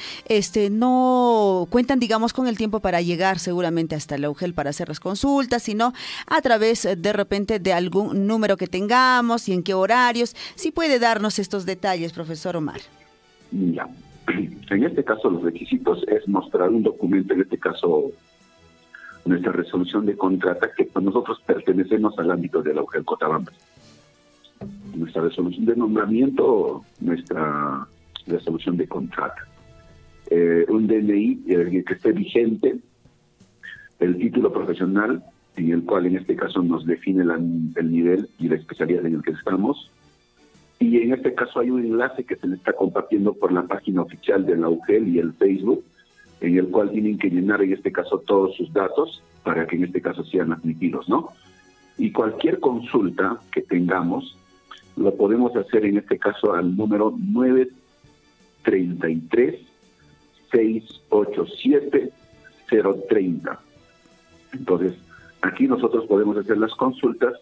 no cuentan, digamos, con el tiempo para llegar seguramente hasta la UGEL para hacer las consultas, sino a través de repente de algún número que tengamos y en qué horarios? Si puede darnos estos detalles, profesor Omar. Ya. En este caso los requisitos es mostrar un documento, en este caso nuestra resolución de contrata, que nosotros pertenecemos al ámbito de la UGEL Cotabambas. Nuestra resolución de nombramiento, nuestra resolución de contrata. Un DNI que esté vigente, el título profesional, en el cual en este caso nos define el nivel y la especialidad en el que estamos. Y en este caso hay un enlace que se le está compartiendo por la página oficial de la UGEL y el Facebook, en el cual tienen que llenar en este caso todos sus datos para que en este caso sean admitidos, ¿no? Y cualquier consulta que tengamos, lo podemos hacer en este caso al número 933-687-030. Entonces, aquí nosotros podemos hacer las consultas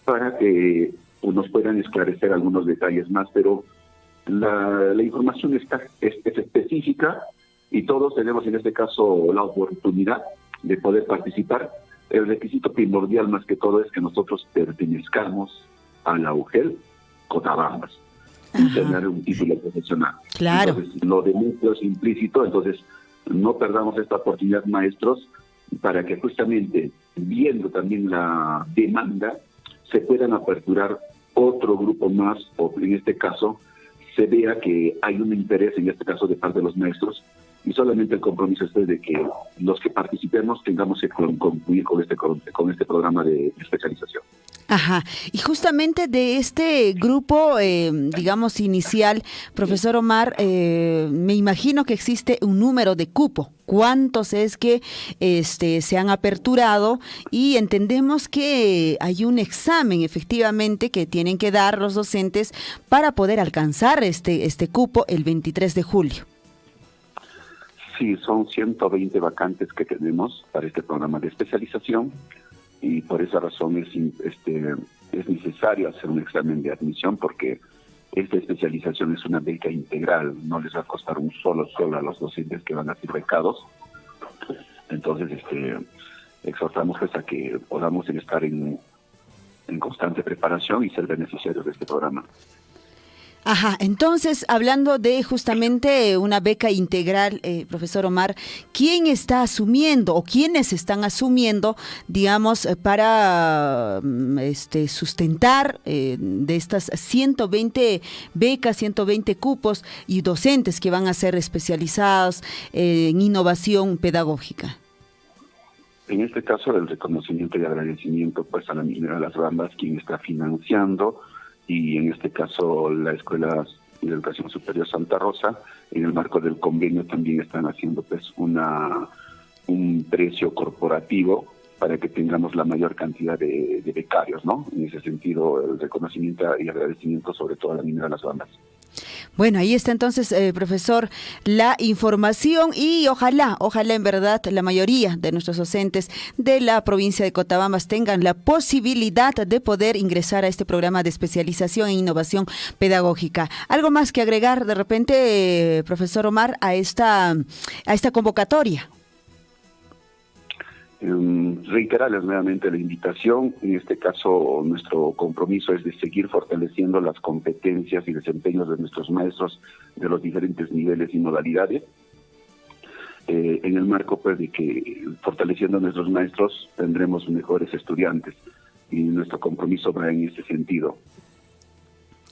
para que nos puedan esclarecer algunos detalles más, pero la información es específica y todos tenemos en este caso la oportunidad de poder participar. El requisito primordial más que todo es que nosotros pertenezcamos a la UGEL Cotabambas y tener un título profesional. Claro. Entonces, lo de mucho es implícito, entonces no perdamos esta oportunidad, maestros, para que justamente, viendo también la demanda, se puedan aperturar otro grupo más, o en este caso, se vea que hay un interés, en este caso, de parte de los maestros, y solamente el compromiso es de que los que participemos tengamos que concluir con este programa de especialización. Ajá, y justamente de este grupo, digamos, inicial, profesor Omar, me imagino que existe un número de cupo. ¿Cuántos es que se han aperturado? Y entendemos que hay un examen, efectivamente, que tienen que dar los docentes para poder alcanzar este cupo el 23 de julio. Sí, son 120 vacantes que tenemos para este programa de especialización, y por esa razón es necesario hacer un examen de admisión, porque esta especialización es una beca integral, no les va a costar un solo a los docentes que van a ser becados. Entonces exhortamos pues a que podamos estar en constante preparación y ser beneficiarios de este programa. Ajá, entonces, hablando de justamente una beca integral, profesor Omar, ¿quién está asumiendo o quiénes están asumiendo, digamos, para sustentar de estas 120 becas, 120 cupos y docentes que van a ser especializados en innovación pedagógica? En este caso, el reconocimiento y agradecimiento pues a la minera Las Bambas, quien está financiando, y en este caso la Escuela de Educación Superior Santa Rosa, en el marco del convenio también están haciendo pues un precio corporativo para que tengamos la mayor cantidad de becarios, ¿no? En ese sentido, el reconocimiento y agradecimiento sobre todo a la minera Las Bambas. Bueno, ahí está entonces, profesor, la información, y ojalá en verdad la mayoría de nuestros docentes de la provincia de Cotabambas tengan la posibilidad de poder ingresar a este programa de especialización en innovación pedagógica. ¿Algo más que agregar de repente, profesor Omar, a esta convocatoria? Reiterarles nuevamente la invitación. En este caso, nuestro compromiso es de seguir fortaleciendo las competencias y desempeños de nuestros maestros de los diferentes niveles y modalidades. En el marco pues de que fortaleciendo a nuestros maestros tendremos mejores estudiantes, y nuestro compromiso va en ese sentido.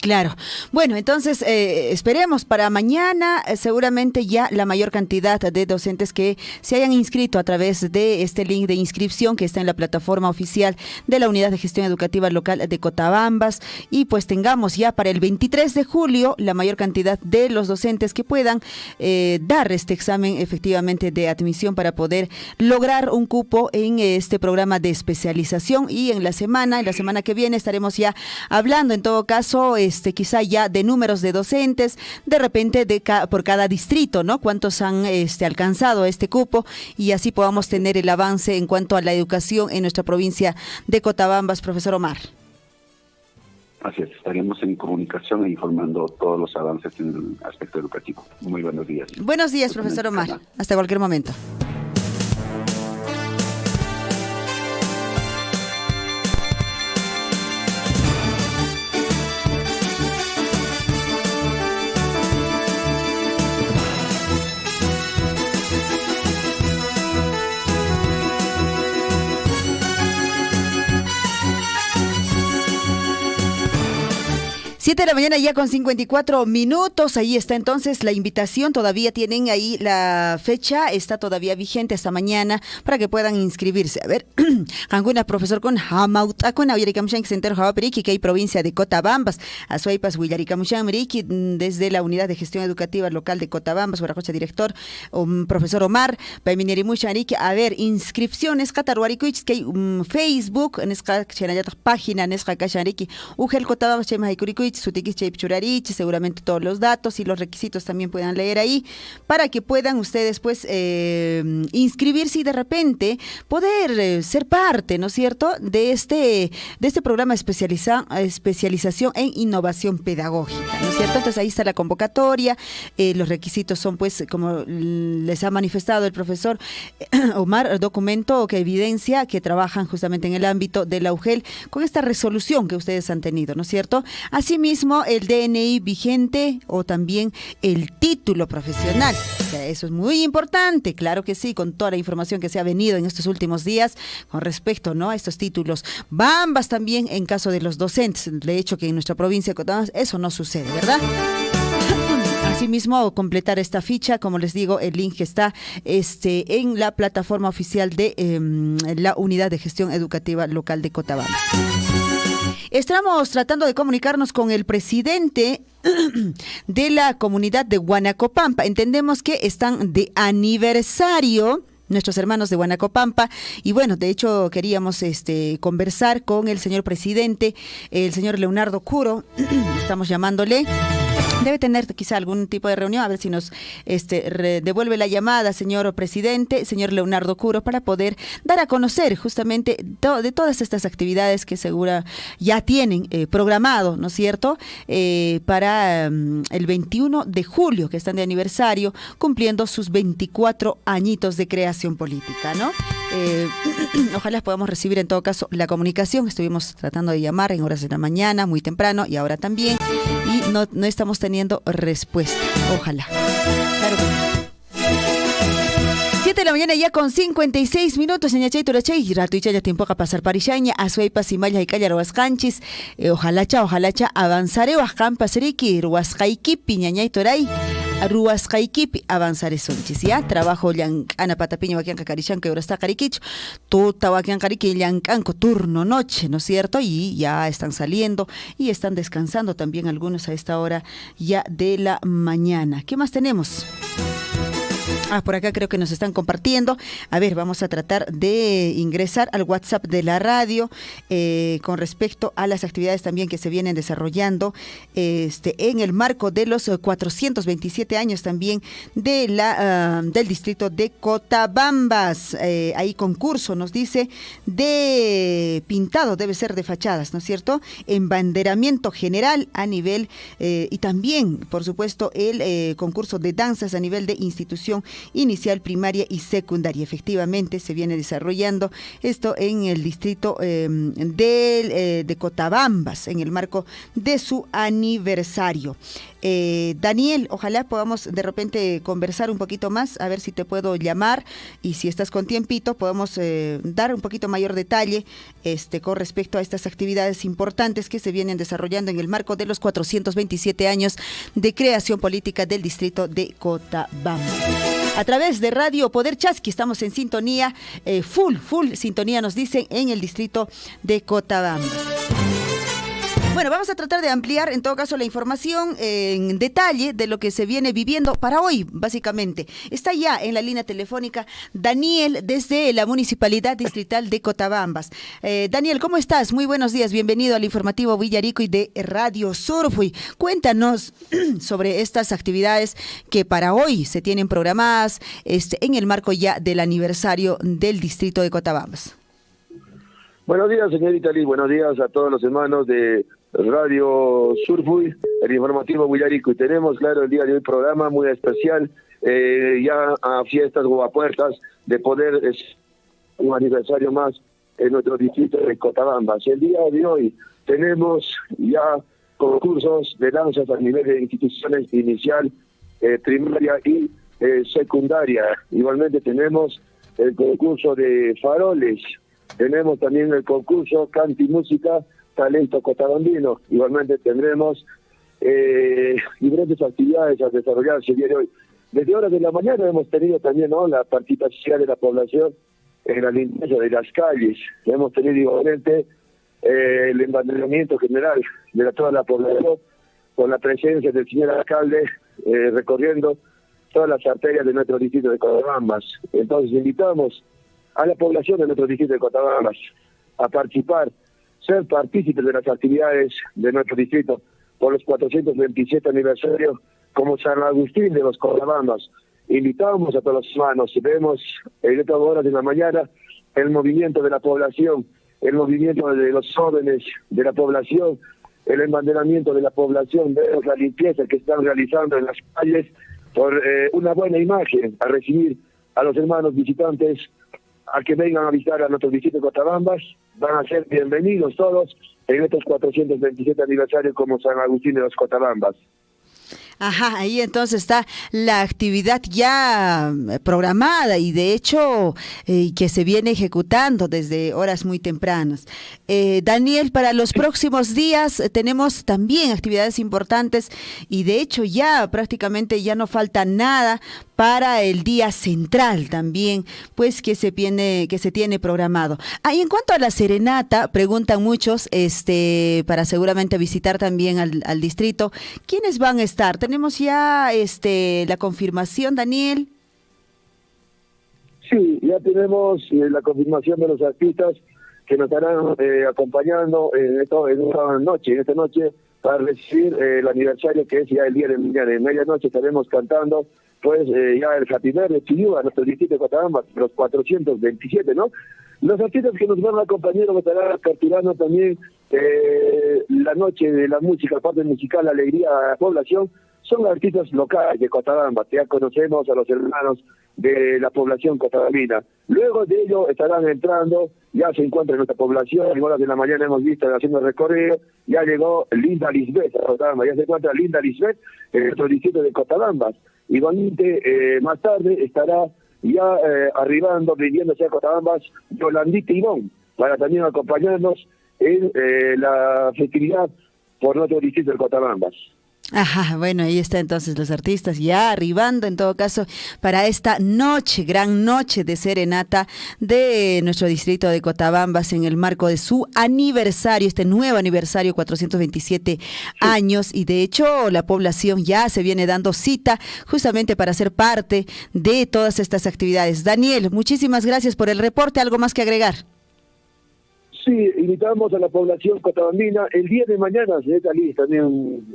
Claro. Bueno, entonces esperemos para mañana seguramente ya la mayor cantidad de docentes que se hayan inscrito a través de este link de inscripción que está en la plataforma oficial de la Unidad de Gestión Educativa Local de Cotabambas, y pues tengamos ya para el 23 de julio la mayor cantidad de los docentes que puedan dar este examen efectivamente de admisión para poder lograr un cupo en este programa de especialización. Y en la semana que viene estaremos ya hablando en todo caso quizá ya de números de docentes, de repente por cada distrito, ¿no? Cuántos han alcanzado este cupo, y así podamos tener el avance en cuanto a la educación en nuestra provincia de Cotabambas, profesor Omar. Así es, estaremos en comunicación e informando todos los avances en el aspecto educativo. Muy buenos días. Buenos días, profesor Omar. Hasta cualquier momento. Siete de la mañana ya con 54 minutos, ahí está entonces la invitación, todavía tienen ahí la fecha, está todavía vigente hasta mañana para que puedan inscribirse. A ver, alguna profesor con Hamautakon, Auyaricamushan, Center Jawaperiki, que hay provincia de Cotabambas, Azuaypas, Huillaricamushan, Meriki, desde la Unidad de Gestión Educativa Local de Cotabambas, Guaracocha, director, profesor Omar, Paiminerimushan, a ver, inscripciones, Cataruaricuich, que hay Facebook, en esta página, en esta Cachanriki, Ugel Cotabambas, Chema Haikuricuich, Churarich, Sutikis Churarich, seguramente todos los datos y los requisitos también puedan leer ahí, para que puedan ustedes pues inscribirse y de repente poder ser parte, ¿no es cierto?, de este programa especialización en innovación pedagógica, ¿no es cierto? Entonces ahí está la convocatoria, los requisitos son pues, como les ha manifestado el profesor Omar, documento que evidencia que trabajan justamente en el ámbito de la UGEL con esta resolución que ustedes han tenido, ¿no es cierto? Asimismo, el DNI vigente o también el título profesional. O sea, eso es muy importante, claro que sí, con toda la información que se ha venido en estos últimos días con respecto, ¿no?, a estos títulos. Bambas también en caso de los docentes. De hecho, que en nuestra provincia de Catamas eso no sucede, ¿verdad? Asimismo, completar esta ficha, como les digo, el link está en la plataforma oficial de la Unidad de Gestión Educativa Local de Cotabamba. Estamos tratando de comunicarnos con el presidente de la comunidad de Huanacopampa. Entendemos que están de aniversario nuestros hermanos de Huanacopampa, y bueno, de hecho queríamos conversar con el señor presidente, el señor Leonardo Curo. Estamos llamándole. Debe tener quizá algún tipo de reunión, a ver si nos devuelve la llamada, señor presidente, señor Leonardo Curo, para poder dar a conocer justamente de todas estas actividades que segura ya tienen programado, ¿no es cierto?, para el 21 de julio, que están de aniversario, cumpliendo sus 24 añitos de creación política, ¿no? Ojalá podamos recibir en todo caso la comunicación. Estuvimos tratando de llamar en horas de la mañana, muy temprano, y ahora también, y no estamos teniendo respuesta. Ojalá. Claro que sí. 7 de la mañana ya con 56 minutos en Yachay Turachay, rato y ya tiempo a pasar parishaña, Azuaypa, Simaya y Callar Huascanchis, ojalá avanzaré Huascampa Seriki, Huascaiqui, Piñañay Toray. Ruascaiquipi avanzar sonchis, ya trabajo ana patapiña wakianca carichan que ahora está cariquich, tota wakian cariqui llancanco turno noche, ¿no es cierto? Y ya están saliendo y están descansando también algunos a esta hora ya de la mañana. ¿Qué más tenemos? Por acá creo que nos están compartiendo. A ver, vamos a tratar de ingresar al WhatsApp de la radio con respecto a las actividades también que se vienen desarrollando en el marco de los 427 años también de del distrito de Cotabambas. Hay concurso, nos dice, de pintado, debe ser de fachadas, ¿no es cierto? Embanderamiento general a nivel y también, por supuesto, el concurso de danzas a nivel de institución inicial, primaria y secundaria. Efectivamente se viene desarrollando esto en el distrito de Cotabambas en el marco de su aniversario. Daniel, ojalá podamos de repente conversar un poquito más, a ver si te puedo llamar, y si estás con tiempito podemos dar un poquito mayor detalle con respecto a estas actividades importantes que se vienen desarrollando en el marco de los 427 años de creación política del distrito de Cotabambas. A través de Radio Poder Chasqui estamos en sintonía, full sintonía nos dicen en el distrito de Cotabambas. Bueno, vamos a tratar de ampliar en todo caso la información en detalle de lo que se viene viviendo para hoy, básicamente. Está ya en la línea telefónica Daniel desde la Municipalidad Distrital de Cotabambas. Daniel, ¿cómo estás? Muy buenos días, bienvenido al informativo Villarico y de Radio Surfui. Cuéntanos sobre estas actividades que para hoy se tienen programadas en el marco ya del aniversario del distrito de Cotabambas. Buenos días, señorita Liz, buenos días a todos los hermanos de Radio Surfui, el informativo Villarico. Y tenemos, claro, el día de hoy programa muy especial, ya a fiestas o a puertas de poder, un aniversario más en nuestro distrito de Cotabambas. El día de hoy tenemos ya concursos de danzas a nivel de instituciones inicial, primaria y secundaria. Igualmente tenemos el concurso de faroles. Tenemos también el concurso Canto y Música, Talento Cotabambino. Igualmente tendremos diferentes actividades a desarrollarse el día de hoy. Desde horas de la mañana hemos tenido también la participación de la población en la limpieza de las calles. Hemos tenido igualmente el embanderamiento general de toda la población, con la presencia del señor alcalde recorriendo todas las arterias de nuestro distrito de Cotabambas. Entonces invitamos a la población de nuestro distrito de Cotabambas a participar, ser partícipes de las actividades de nuestro distrito, por los 427 aniversario como San Agustín de los Cotabambas. Invitamos a todos los hermanos, vemos en estas horas de la mañana el movimiento de la población, el movimiento de los jóvenes de la población, el embanderamiento de la población, vemos la limpieza que están realizando en las calles por una buena imagen, a recibir a los hermanos visitantes a que vengan a visitar a nuestro distrito de Cotabambas. Van a ser bienvenidos todos en estos 427 aniversarios como San Agustín de los Cotabambas. Ajá, ahí entonces está la actividad ya programada y de hecho que se viene ejecutando desde horas muy tempranas. Daniel, para los próximos días tenemos también actividades importantes y de hecho ya prácticamente ya no falta nada para el día central también, pues que se tiene programado. Y en cuanto a la serenata, preguntan muchos, para seguramente visitar también al distrito, ¿quiénes van a estar? ¿Tenemos ya la confirmación, Daniel? Sí, ya tenemos la confirmación de los artistas que nos estarán acompañando en esta noche para recibir el aniversario que es ya el día de mañana. En medianoche estaremos cantando pues ya el Happy Birthday to you a nuestro distrito de Cotabambas, los 427, ¿no? Los artistas que nos van a acompañar nos estarán capturando también la noche de la música, parte musical, la alegría a la población. Son artistas locales de Cotabambas, ya conocemos a los hermanos de la población cotabambina. Luego de ello estarán entrando, ya se encuentra en nuestra población, en horas de la mañana hemos visto haciendo el recorrido, ya llegó Linda Lisbeth a Cotabambas, ya se encuentra Linda Lisbeth en nuestro distrito de Cotabambas. Igualmente, más tarde estará ya arribando, viniéndose a Cotabambas, Yolandita Ivón, para también acompañarnos en la festividad por nuestro distrito de Cotabambas. Ajá, bueno, ahí está entonces los artistas ya arribando en todo caso para esta noche, gran noche de serenata de nuestro distrito de Cotabambas en el marco de su aniversario, este nuevo aniversario, 427 años, y de hecho la población ya se viene dando cita justamente para ser parte de todas estas actividades. Daniel, muchísimas gracias por el reporte, ¿algo más que agregar? Sí, invitamos a la población cotabambina el día de mañana, señorita Liz, también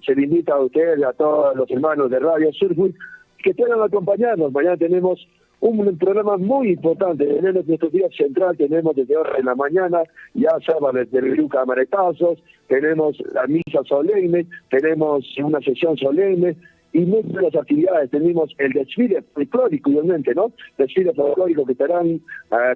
se le invita a usted, a todos los hermanos de Radio Surfui, que puedan acompañarnos. Mañana tenemos un programa muy importante. Tenemos nuestro día central, tenemos desde horas de la mañana, ya sábado desde el Camaretazos, tenemos la misa solemne, tenemos una sesión solemne, y muchas actividades. Tenemos el desfile folclórico, igualmente, ¿no? Desfile folclórico que estarán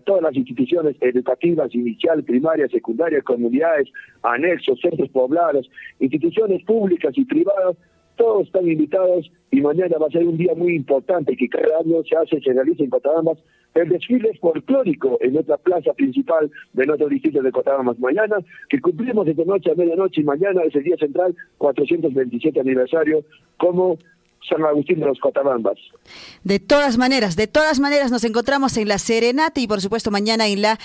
todas las instituciones educativas, inicial, primaria, secundaria, comunidades, anexos, centros poblados, instituciones públicas y privadas, todos están invitados y mañana va a ser un día muy importante que cada año se realiza en Cotabambas el desfile folclórico en nuestra plaza principal de nuestro distrito de Cotabambas. Mañana, que cumplimos esta noche a medianoche y mañana es el día central, 427 aniversario, como San Agustín de los Cotabambas. De todas maneras nos encontramos en la serenata y por supuesto mañana en la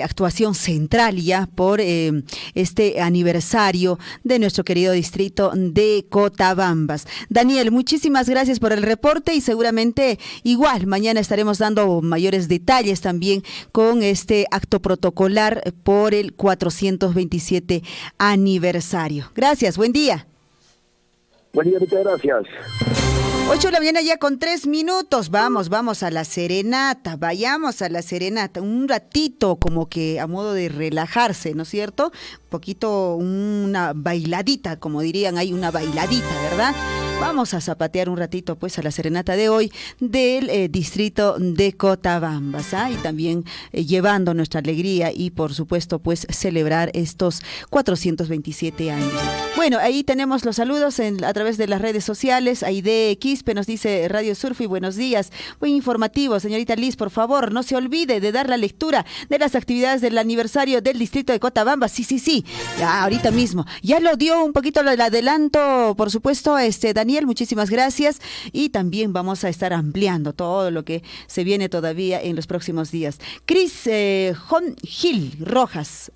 actuación central ya por este aniversario de nuestro querido distrito de Cotabambas. Daniel, muchísimas gracias por el reporte y seguramente igual mañana estaremos dando mayores detalles también con este acto protocolar por el 427 aniversario. Gracias, buen día. Buen día, muchas gracias. 8 de la mañana ya con 3 minutos. Vamos a la serenata. Vayamos a la serenata. Un ratito como que a modo de relajarse, ¿no es cierto? Un poquito una bailadita, como dirían ahí, una bailadita, ¿verdad? Vamos a zapatear un ratito pues a la serenata de hoy del distrito de Cotabambas, y también llevando nuestra alegría y por supuesto pues celebrar estos 427 años. Bueno, ahí tenemos los saludos a través de las redes sociales. Aide Quispe nos dice Radio Surfui, buenos días, muy informativo, señorita Liz, por favor, no se olvide de dar la lectura de las actividades del aniversario del distrito de Cotabambas. Sí, ya, ahorita mismo, ya lo dio un poquito el adelanto, por supuesto, Daniel, muchísimas gracias, y también vamos a estar ampliando todo lo que se viene todavía en los próximos días. Cris Gil Rojas,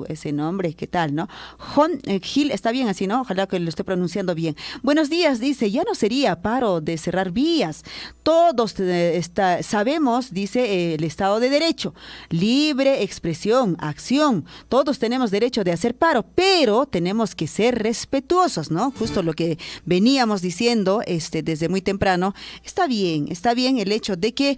ese nombre, ¿qué tal, no? Gil, está bien así, ¿no? Ojalá que lo esté pronunciando bien. Buenos días, dice, ya no sería paro, de cerrar vías. Todos sabemos, dice el Estado de Derecho, libre expresión, acción. Todos tenemos derecho de hacer paro, pero tenemos que ser respetuosos, ¿no? Justo lo que veníamos diciendo desde muy temprano. Está bien el hecho de que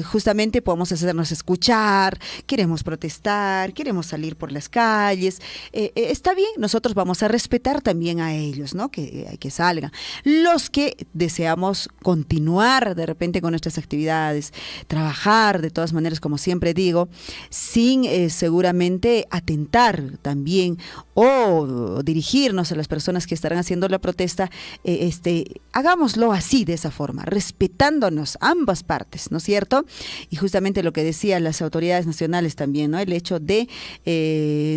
justamente podamos hacernos escuchar, queremos protestar, queremos salir por las calles. Está bien, nosotros vamos a respetar también a ellos, ¿no? Que salgan. Los que deseamos continuar de repente con nuestras actividades, trabajar de todas maneras, como siempre digo, sin seguramente atentar también o dirigirnos a las personas que estarán haciendo la protesta, hagámoslo así, de esa forma, respetándonos ambas partes, ¿no es cierto? Y justamente lo que decían las autoridades nacionales también, ¿no? El hecho de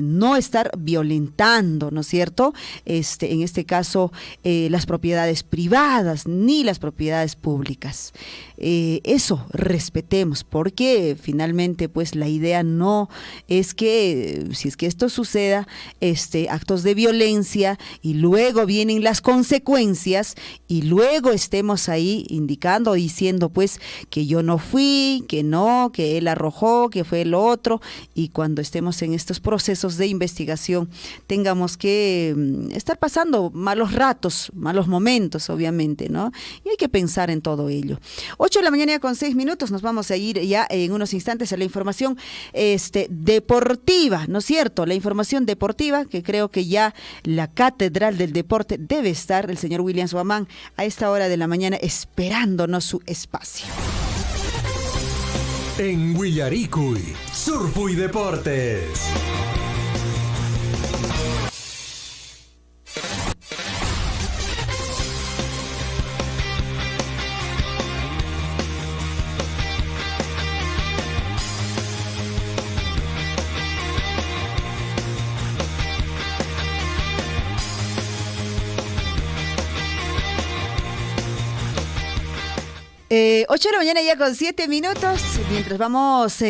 no estar violentando, ¿no es cierto? En este caso, las propiedades privadas ni las propiedades públicas. Eso respetemos, porque finalmente pues la idea no es que, si es que esto suceda, actos de violencia y luego vienen las consecuencias y luego estemos ahí indicando, diciendo pues que yo no fui, que no, que él arrojó, que fue lo otro, y cuando estemos en estos procesos de investigación tengamos que estar pasando malos ratos, malos momentos, obviamente, ¿no? Y hay que pensar en todo ello. 8 de la mañana con 6 minutos, nos vamos a ir ya en unos instantes a la información deportiva, ¿no es cierto? La información deportiva, que creo que ya la catedral del deporte debe estar, el señor William Suamán, a esta hora de la mañana esperándonos su espacio. En Huillaricuy, Surfu y Deportes. Eh, 8 de la mañana ya con 7 minutos, mientras vamos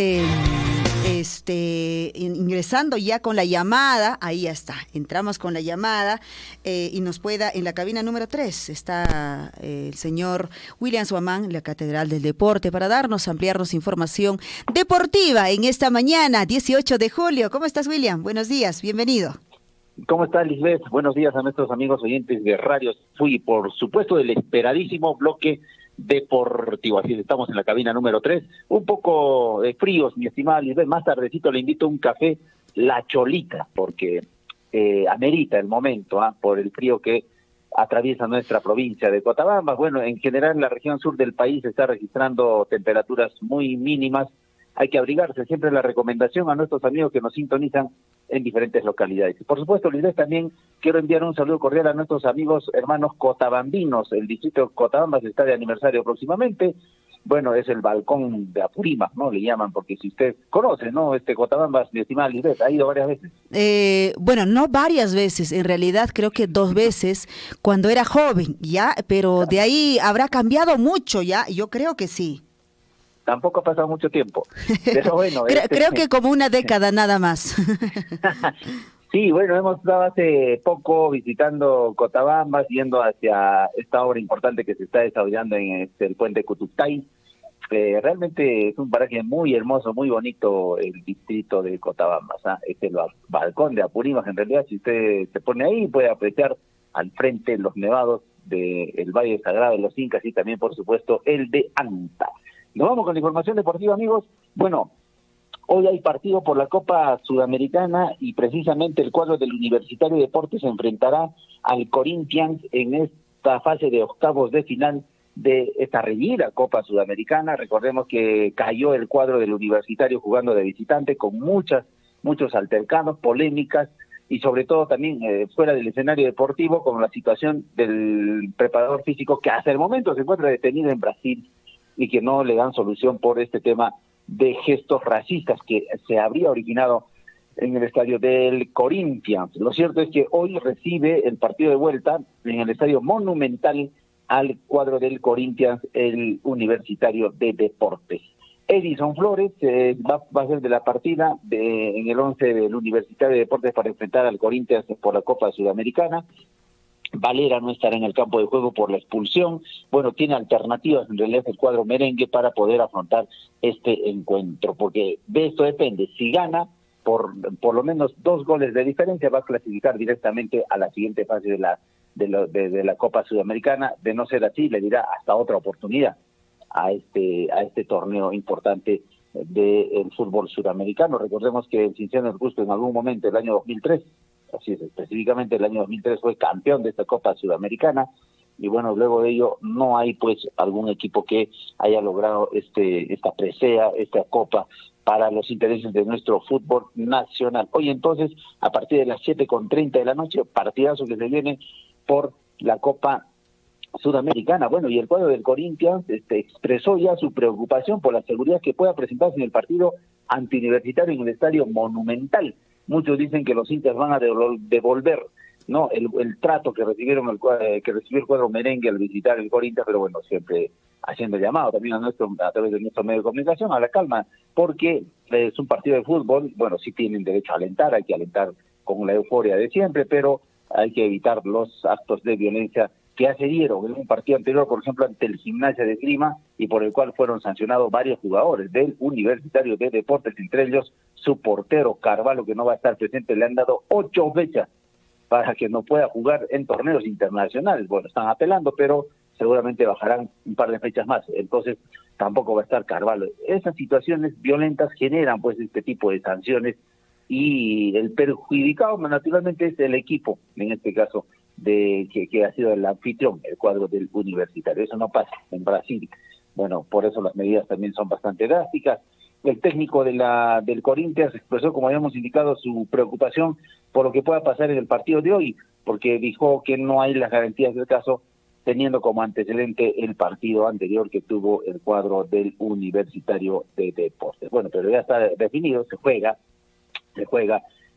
ingresando ya con la llamada, ahí ya está, entramos con la llamada y nos pueda, en la cabina número 3 está el señor William Suamán, la Catedral del Deporte, para ampliarnos información deportiva en esta mañana, 18 de julio. ¿Cómo estás, William? Buenos días, bienvenido. ¿Cómo está, Lisbeth? Buenos días a nuestros amigos oyentes de Radio Fui, por supuesto, del esperadísimo bloque deportivo. Así es, estamos en la cabina número 3, un poco fríos, mi estimada Lisbeth. Más tardecito le invito a un café La Cholita, porque amerita el momento, por el frío que atraviesa nuestra provincia de Cochabamba. Bueno, en general la región sur del país está registrando temperaturas muy mínimas. Hay que abrigarse, siempre la recomendación a nuestros amigos que nos sintonizan en diferentes localidades. Y por supuesto, Luis, también quiero enviar un saludo cordial a nuestros amigos hermanos cotabambinos. El distrito de Cochabamba está de aniversario próximamente. Bueno, es el balcón de Apurímac, ¿no? Le llaman, porque si usted conoce, ¿no? Cochabamba, mi estimada Lisbeth, ha ido varias veces. Bueno, no varias veces, en realidad creo que 2 veces cuando era joven, ya, pero de ahí habrá cambiado mucho, ya, yo creo que sí. Tampoco ha pasado mucho tiempo, pero bueno. Creo que como una década nada más. Sí, bueno, hemos estado hace poco visitando Cochabamba, yendo hacia esta obra importante que se está desarrollando en el puente Cutuctay. Realmente es un paraje muy hermoso, muy bonito el distrito de Cochabamba. Es el balcón de Apurímac, en realidad, si usted se pone ahí puede apreciar al frente los nevados del Valle Sagrado de los Incas y también, por supuesto, el de Anta. Nos vamos con la información deportiva, amigos. Bueno, hoy hay partido por la Copa Sudamericana y precisamente el cuadro del Universitario de Deportes se enfrentará al Corinthians en esta fase de octavos de final de esta reñida Copa Sudamericana. Recordemos que cayó el cuadro del Universitario jugando de visitante con muchos altercados, polémicas y sobre todo también fuera del escenario deportivo con la situación del preparador físico que hasta el momento se encuentra detenido en Brasil y que no le dan solución por este tema de gestos racistas que se habría originado en el estadio del Corinthians. Lo cierto es que hoy recibe el partido de vuelta en el estadio Monumental al cuadro del Corinthians, el Universitario de Deportes. Edison Flores va a ser de la partida en el 11 del Universitario de Deportes para enfrentar al Corinthians por la Copa Sudamericana. Valera no estará en el campo de juego por la expulsión. Bueno, tiene alternativas en realidad el cuadro merengue para poder afrontar este encuentro, porque de esto depende. Si gana por lo menos 2 goles de diferencia, va a clasificar directamente a la siguiente fase de la Copa Sudamericana. De no ser así, le dirá hasta otra oportunidad a este torneo importante del fútbol sudamericano. Recordemos que el Cienciano del Cusco en algún momento, el año 2003, así es, específicamente el año 2003 fue campeón de esta Copa Sudamericana, y bueno, luego de ello no hay pues algún equipo que haya logrado esta presea, esta copa para los intereses de nuestro fútbol nacional. Hoy entonces, a partir de las 7:30 de la noche, partidazo que se viene por la Copa Sudamericana. Bueno, y el cuadro del Corinthians expresó ya su preocupación por la seguridad que pueda presentarse en el partido antiuniversitario en el Estadio Monumental. Muchos dicen que los hinchas van a devolver, ¿no?, el trato que recibió el cuadro merengue al visitar el Corinthians, pero bueno, siempre haciendo llamado también a través de nuestro medio de comunicación a la calma, porque es un partido de fútbol. Bueno, sí tienen derecho a alentar, hay que alentar con la euforia de siempre, pero hay que evitar los actos de violencia que ya se dieron en un partido anterior, por ejemplo, ante el Gimnasia de Grima, y por el cual fueron sancionados varios jugadores del Universitario de Deportes, entre ellos su portero Carvalho, que no va a estar presente. Le han dado 8 fechas para que no pueda jugar en torneos internacionales. Bueno, están apelando, pero seguramente bajarán un par de fechas más, entonces tampoco va a estar Carvalho. Esas situaciones violentas generan pues este tipo de sanciones, y el perjudicado naturalmente es el equipo, en este caso, que ha sido el anfitrión, el cuadro del Universitario. Eso no pasa en Brasil. Bueno, por eso las medidas también son bastante drásticas. El técnico del Corinthians expresó, como habíamos indicado, su preocupación por lo que pueda pasar en el partido de hoy, porque dijo que no hay las garantías del caso, teniendo como antecedente el partido anterior que tuvo el cuadro del Universitario de Deportes. Bueno, pero ya está definido, se juega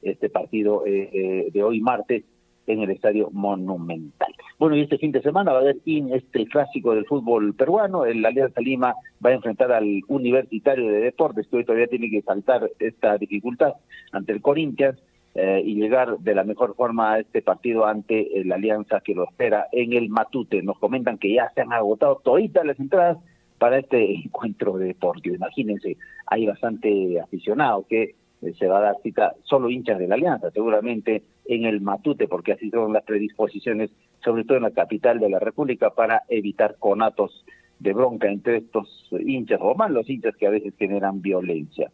este partido de hoy martes en el Estadio Monumental. Bueno, y este fin de semana va a haber este clásico del fútbol peruano. El Alianza Lima va a enfrentar al Universitario de Deportes, que hoy todavía tiene que saltar esta dificultad ante el Corinthians y llegar de la mejor forma a este partido ante la Alianza, que lo espera en el Matute. Nos comentan que ya se han agotado toditas las entradas para este encuentro de deporte. Imagínense, hay bastante aficionado que se va a dar cita, solo hinchas de la Alianza, seguramente en el Matute, porque así son las predisposiciones, sobre todo en la capital de la República, para evitar conatos de bronca entre estos hinchas, o más los hinchas que a veces generan violencia.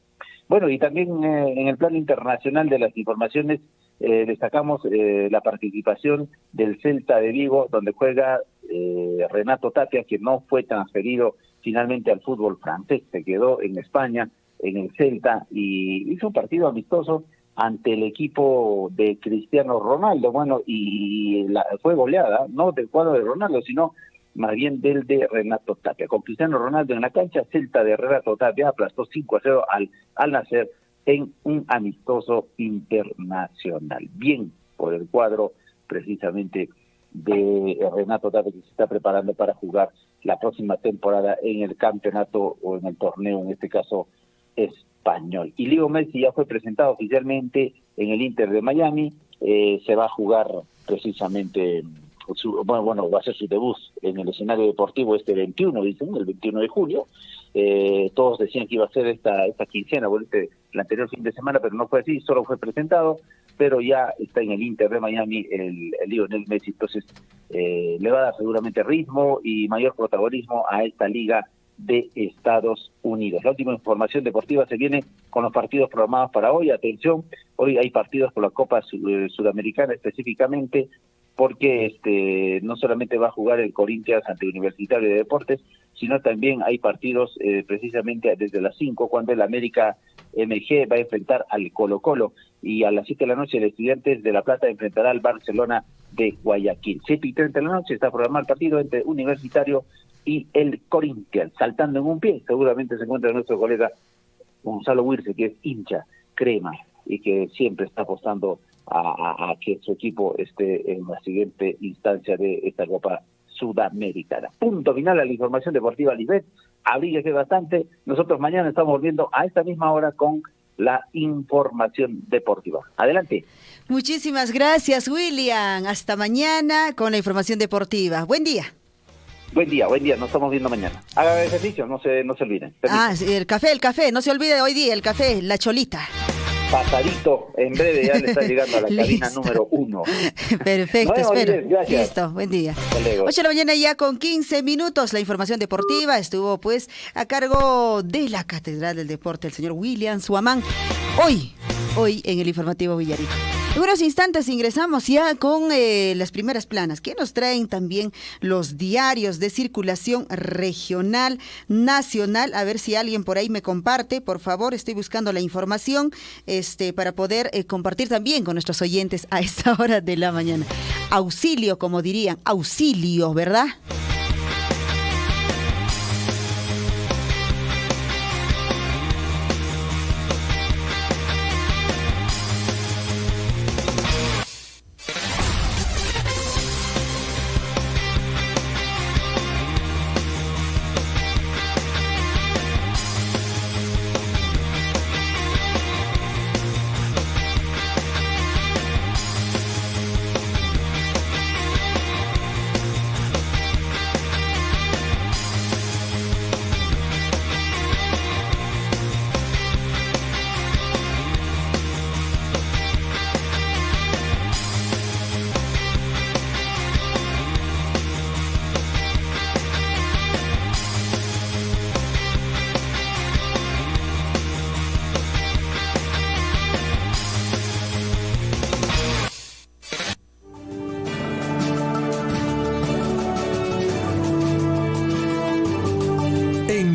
Bueno, y también en el plano internacional de las informaciones, destacamos la participación del Celta de Vigo, donde juega Renato Tapia, que no fue transferido finalmente al fútbol francés, se quedó en España, en el Celta, y hizo un partido amistoso ante el equipo de Cristiano Ronaldo. Bueno, y fue goleada, no del cuadro de Ronaldo, sino más bien del de Renato Tapia. Con Cristiano Ronaldo en la cancha, Celta de Renato Tapia aplastó 5-0 al Nacer en un amistoso internacional. Bien por el cuadro precisamente de Renato Tapia, que se está preparando para jugar la próxima temporada en el campeonato, o en el torneo, en este caso español. Y Leo Messi ya fue presentado oficialmente en el Inter de Miami. Se va a jugar precisamente va a ser su debut en el escenario deportivo el 21 de junio. Todos decían que iba a ser esta quincena, el anterior fin de semana, pero no fue así, solo fue presentado, pero ya está en el Inter de Miami el Lionel Messi. Entonces le va a dar seguramente ritmo y mayor protagonismo a esta liga de Estados Unidos. La última información deportiva se viene con los partidos programados para hoy. Atención, hoy hay partidos por la Copa Sudamericana, específicamente porque no solamente va a jugar el Corinthians ante Universitario de Deportes, sino también hay partidos precisamente desde las 5, cuando el América MG va a enfrentar al Colo-Colo, y a las 7 de la noche el Estudiantes de La Plata enfrentará al Barcelona de Guayaquil. 7:30 de la noche está programado el partido entre Universitario y el Corinthians. Saltando en un pie, seguramente se encuentra nuestro colega Gonzalo Huirce, que es hincha crema y que siempre está apostando a que su equipo esté en la siguiente instancia de esta Copa Sudamericana. Punto final a la información deportiva, Lisbeth. Abríguese bastante. Nosotros mañana estamos volviendo a esta misma hora con la información deportiva. Adelante. Muchísimas gracias, William. Hasta mañana con la información deportiva. Buen día. Buen día, nos estamos viendo mañana. Haga ejercicio, no se olviden. Permiso. Sí, el café, no se olvide hoy día, el café, la cholita. Pasadito, en breve ya le está llegando a la cabina número 1. Perfecto, espero. Gracias. Listo, buen día. Hasta luego. 8 de la mañana ya con 15 minutos. La información deportiva estuvo pues a cargo de la Catedral del Deporte, el señor William Suamán. Hoy en el informativo Villarico. En unos instantes ingresamos ya con las primeras planas que nos traen también los diarios de circulación regional, nacional. A ver si alguien por ahí me comparte, por favor, estoy buscando la información para poder compartir también con nuestros oyentes a esta hora de la mañana. Auxilio, como dirían, auxilio, ¿verdad?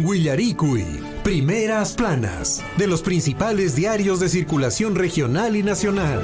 Willaricui, primeras planas de los principales diarios de circulación regional y nacional.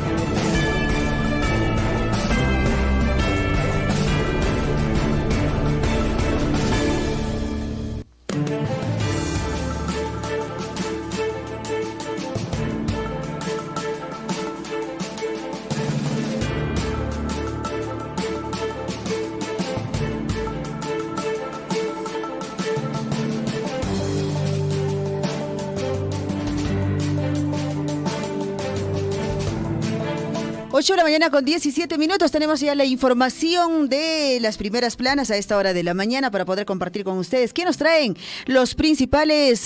Ocho de la mañana con 17 minutos, tenemos ya la información de las primeras planas a esta hora de la mañana para poder compartir con ustedes. ¿Qué nos traen los principales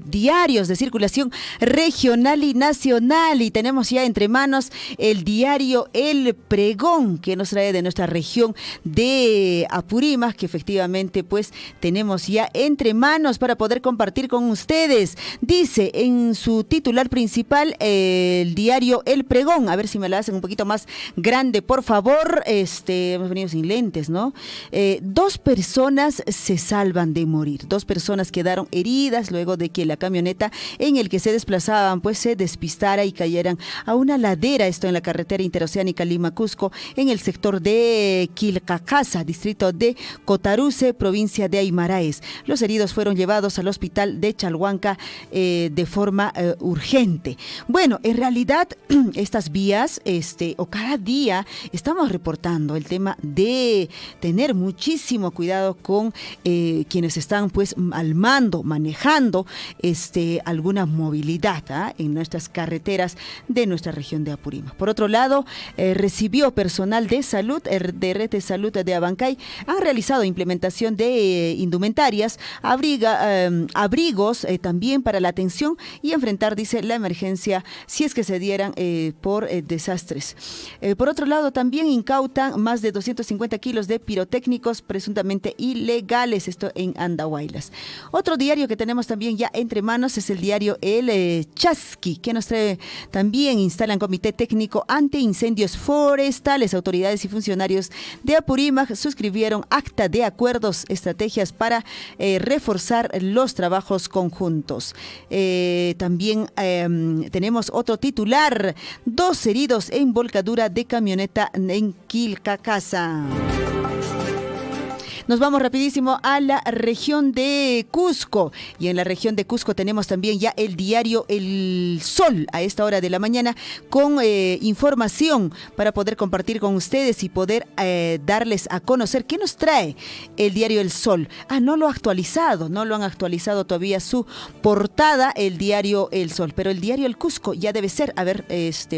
diarios de circulación regional y nacional? Y tenemos ya entre manos el diario El Pregón, que nos trae de nuestra región de Apurímac, que efectivamente pues tenemos ya entre manos para poder compartir con ustedes. Dice en su titular principal el diario El Pregón, a ver si me la hacen un poquito más grande, por favor. Hemos venido sin lentes, ¿no? 2 personas se salvan de morir. 2 personas quedaron heridas luego de que la camioneta en el que se desplazaban pues se despistara y cayeran a una ladera, esto en la carretera interoceánica Lima-Cusco, en el sector de Quilcacasa, distrito de Cotaruce, provincia de Aymaraes. Los heridos fueron llevados al hospital de Chalhuanca de forma urgente. Bueno, en realidad estas vías o cada día estamos reportando el tema de tener muchísimo cuidado con quienes están pues al mando, manejando alguna movilidad en nuestras carreteras de nuestra región de Apurímac. Por otro lado, recibió personal de salud, de Red de Salud de Abancay, han realizado implementación de indumentarias, abrigos también para la atención y enfrentar, dice, la emergencia si es que se dieran por desastres. Por otro lado, también incautan más de 250 kilos de pirotécnicos presuntamente ilegales, esto en Andahuaylas. Otro diario que tenemos también ya entre manos es el diario El Chasqui, que nos trae también, instalan comité técnico ante incendios forestales. Autoridades y funcionarios de Apurímac suscribieron acta de acuerdos, estrategias para reforzar los trabajos conjuntos. También tenemos otro titular, 2 heridos en volcadura de camioneta en Quilcacasa. Nos vamos rapidísimo a la región de Cusco. Y en la región de Cusco tenemos también ya el diario El Sol a esta hora de la mañana con información para poder compartir con ustedes y poder darles a conocer qué nos trae el diario El Sol. No lo han actualizado todavía su portada, el diario El Sol, pero el diario El Cusco ya debe ser. A ver,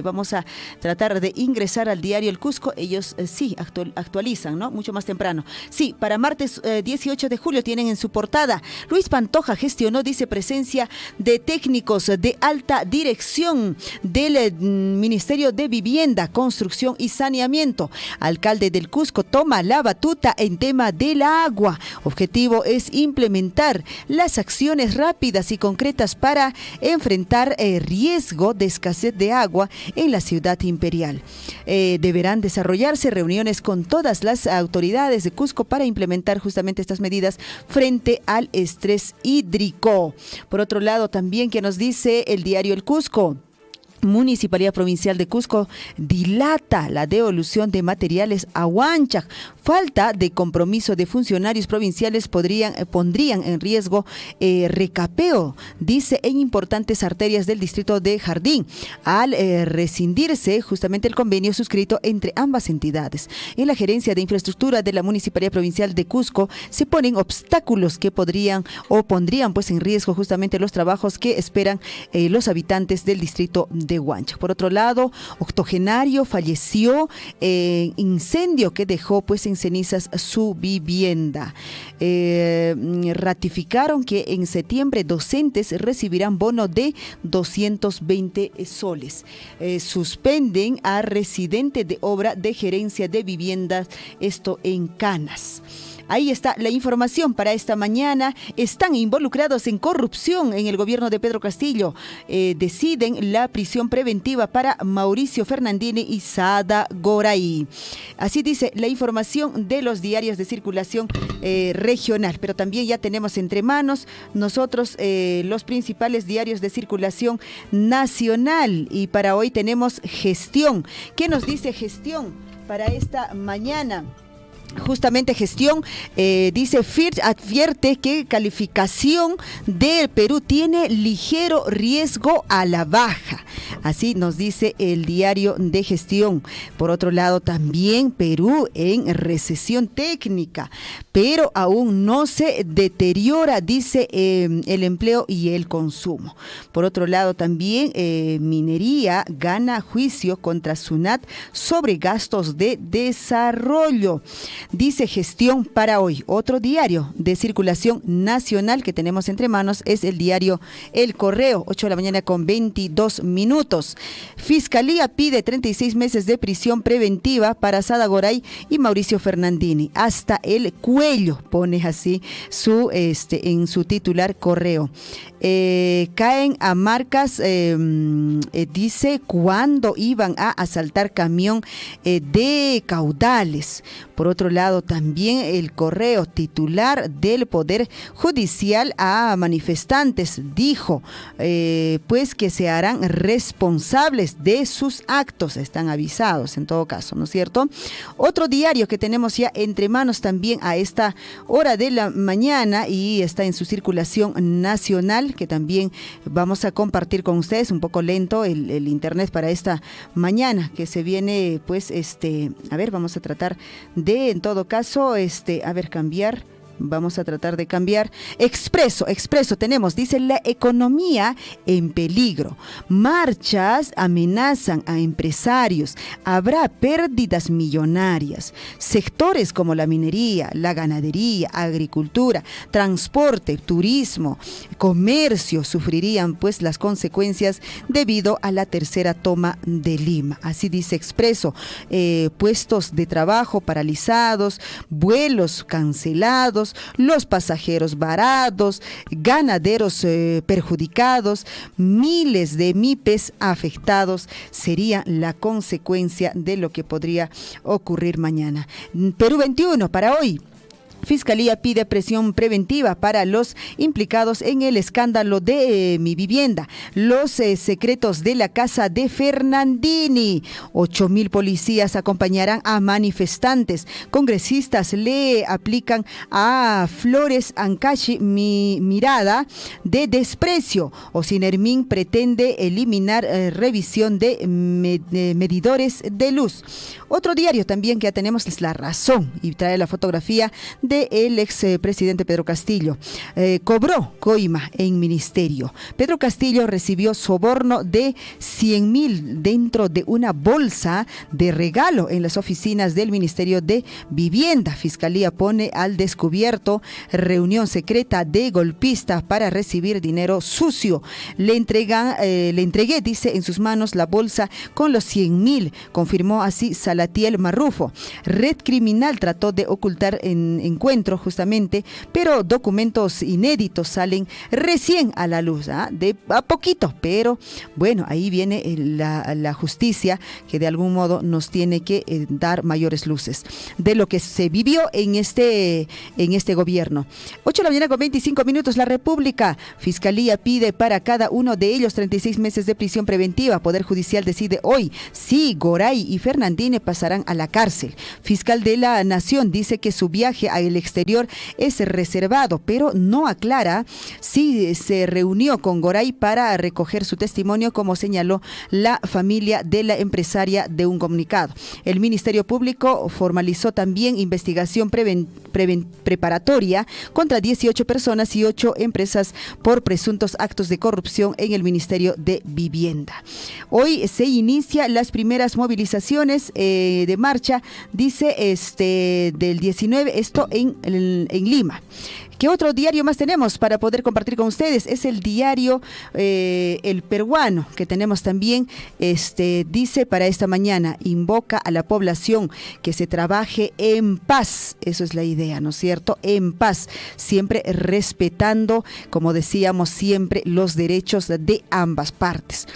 vamos a tratar de ingresar al diario El Cusco. Ellos sí actualizan, ¿no? Mucho más temprano. Sí, para martes 18 de julio tienen en su portada: Luis Pantoja gestionó, dice, presencia de técnicos de alta dirección del Ministerio de Vivienda, Construcción y Saneamiento. Alcalde del Cusco toma la batuta en tema del agua. Objetivo es implementar las acciones rápidas y concretas para enfrentar riesgo de escasez de agua en la ciudad imperial. Deberán desarrollarse reuniones con todas las autoridades de Cusco para implementar justamente estas medidas frente al estrés hídrico. Por otro lado, también, que nos dice el diario El Cusco: Municipalidad Provincial de Cusco dilata la devolución de materiales a Huanchac. Falta de compromiso de funcionarios provinciales pondrían en riesgo recapeo, dice, en importantes arterias del distrito de Jardín, al rescindirse justamente el convenio suscrito entre ambas entidades. En la gerencia de infraestructura de la Municipalidad Provincial de Cusco se ponen obstáculos que pondrían pues en riesgo justamente los trabajos que esperan los habitantes del distrito de Huanchac. Por otro lado, octogenario falleció en incendio que dejó pues en cenizas su vivienda. Ratificaron que en septiembre docentes recibirán bono de 220 soles. Suspenden a residente de obra de gerencia de viviendas, esto en Canas. Ahí está la información para esta mañana. Están involucrados en corrupción en el gobierno de Pedro Castillo. Deciden la prisión preventiva para Mauricio Fernandini y Sada Goray. Así dice la información de los diarios de circulación regional. Pero también ya tenemos entre manos nosotros los principales diarios de circulación nacional. Y para hoy tenemos Gestión. ¿Qué nos dice Gestión para esta mañana? Justamente Gestión dice: Fitch advierte que calificación del Perú tiene ligero riesgo a la baja. Así nos dice el diario de Gestión. Por otro lado, también Perú en recesión técnica, pero aún no se deteriora, dice el empleo y el consumo. Por otro lado, también Minería gana juicio contra SUNAT sobre gastos de desarrollo. Dice Gestión para hoy. Otro diario de circulación nacional que tenemos entre manos es el diario El Correo, 8 de la mañana con 22 minutos. Fiscalía pide 36 meses de prisión preventiva para Sada Goray y Mauricio Fernandini. Hasta el cuello, pone así en su titular Correo. Caen a marcas, dice, cuando iban a asaltar camión de caudales. Por otro lado, también el Correo, titular del Poder Judicial a manifestantes, dijo pues que se harán responsables de sus actos. Están avisados en todo caso, ¿no es cierto? Otro diario que tenemos ya entre manos también a esta hora de la mañana y está en su circulación nacional, que también vamos a compartir con ustedes. Un poco lento el internet para esta mañana que se viene, pues a ver, vamos a tratar de, en todo caso, cambiar. Vamos a tratar de cambiar. Expreso tenemos, dice: la economía en peligro. Marchas amenazan a empresarios. Habrá pérdidas millonarias. Sectores como la minería, la ganadería, agricultura, transporte, turismo, comercio sufrirían pues las consecuencias debido a la tercera toma de Lima. Así dice Expreso. Puestos de trabajo paralizados, vuelos cancelados, los pasajeros varados, ganaderos perjudicados, miles de MIPES afectados, sería la consecuencia de lo que podría ocurrir mañana. Perú 21 para hoy. Fiscalía pide presión preventiva para los implicados en el escándalo de Mi Vivienda. Los secretos de la casa de Fernandini. 8,000 policías acompañarán a manifestantes. Congresistas le aplican a Flores Ancashi mirada de desprecio. Osinermin pretende eliminar revisión de medidores de luz. Otro diario también que ya tenemos es La Razón y trae la fotografía del expresidente Pedro Castillo. Cobró coima en ministerio. Pedro Castillo recibió soborno de 100,000 dentro de una bolsa de regalo en las oficinas del Ministerio de Vivienda. Fiscalía pone al descubierto reunión secreta de golpistas para recibir dinero sucio. Le entregué, dice, en sus manos la bolsa con los 100,000, confirmó así Salatiel Marrufo. Red criminal trató de ocultar en encuentro justamente, pero documentos inéditos salen recién a la luz, de a poquito, pero bueno, ahí viene la justicia que de algún modo nos tiene que dar mayores luces de lo que se vivió en este gobierno. 8 de la mañana con 25 minutos, La República. Fiscalía pide para cada uno de ellos 36 meses de prisión preventiva. Poder Judicial decide hoy si Goray y Fernandini pasarán a la cárcel. Fiscal de la Nación dice que su viaje al exterior es reservado, pero no aclara si se reunió con Goray para recoger su testimonio, como señaló la familia de la empresaria de un comunicado. El Ministerio Público formalizó también investigación preparatoria contra 18 personas y 8 empresas por presuntos actos de corrupción en el Ministerio de Vivienda. Hoy se inicia las primeras movilizaciones de marcha, dice del 19, esto en Lima. ¿Qué otro diario más tenemos para poder compartir con ustedes? Es el diario El Peruano, que tenemos también, dice para esta mañana, invoca a la población que se trabaje en paz. Eso es la idea, ¿no es cierto? En paz, siempre respetando, como decíamos siempre, los derechos de ambas partes.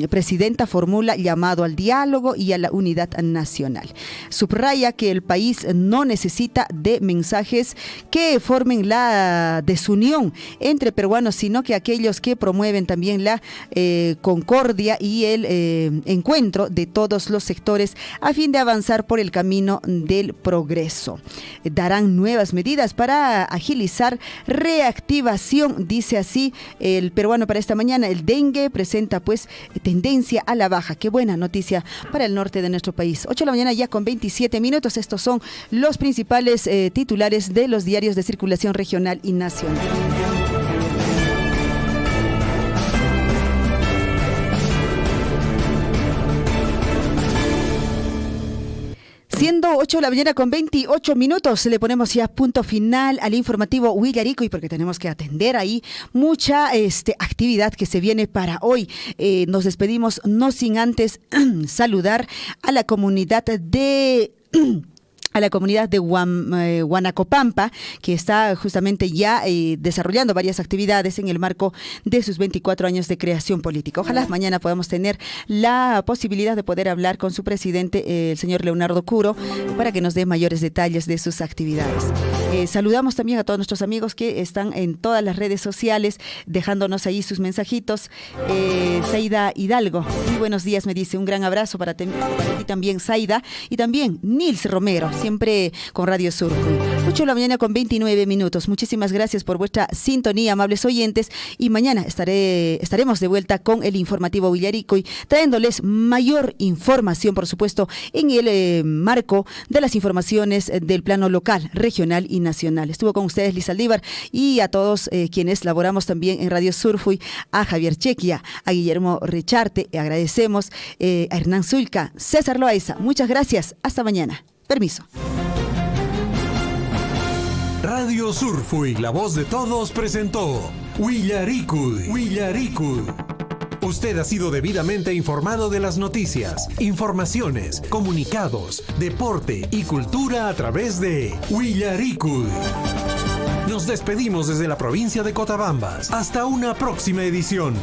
Presidenta formula llamado al diálogo y a la unidad nacional. Subraya que el país no necesita de mensajes que formen la desunión entre peruanos, sino que aquellos que promueven también la concordia y el encuentro de todos los sectores a fin de avanzar por el camino del progreso. Darán nuevas medidas para agilizar reactivación, dice así El Peruano para esta mañana. El dengue presenta pues tendencia a la baja. Qué buena noticia para el norte de nuestro país. 8 de la mañana ya con 27 minutos. Estos son los principales titulares de los diarios de circulación regional y nacional. Siendo 8 de la mañana con 28 minutos, le ponemos ya punto final al informativo Huillarico, y porque tenemos que atender ahí mucha actividad que se viene para hoy. Nos despedimos no sin antes saludar a la comunidad de Huanacopampa, que está justamente ya desarrollando varias actividades en el marco de sus 24 años de creación política. Ojalá mañana podamos tener la posibilidad de poder hablar con su presidente, el señor Leonardo Curo, para que nos dé mayores detalles de sus actividades. Saludamos también a todos nuestros amigos que están en todas las redes sociales, dejándonos ahí sus mensajitos. Zaida Hidalgo, muy buenos días, me dice, un gran abrazo para ti también, Zaida, y también Nils Romero, siempre con Radio Sur. 8 de la mañana con 29 minutos. Muchísimas gracias por vuestra sintonía, amables oyentes, y mañana estaremos de vuelta con el informativo Huillarico y trayéndoles mayor información, por supuesto, en el marco de las informaciones del plano local, regional y nacional. Estuvo con ustedes Liz Aldívar, y a todos quienes laboramos también en Radio Surfui, a Javier Chequia, a Guillermo Recharte, agradecemos a Hernán Zulca, César Loaiza. Muchas gracias. Hasta mañana. Permiso. Radio Surfui, la voz de todos, presentó Huillaricuy. Usted ha sido debidamente informado de las noticias, informaciones, comunicados, deporte y cultura a través de Huillaricuy. Nos despedimos desde la provincia de Cotabambas. Hasta una próxima edición.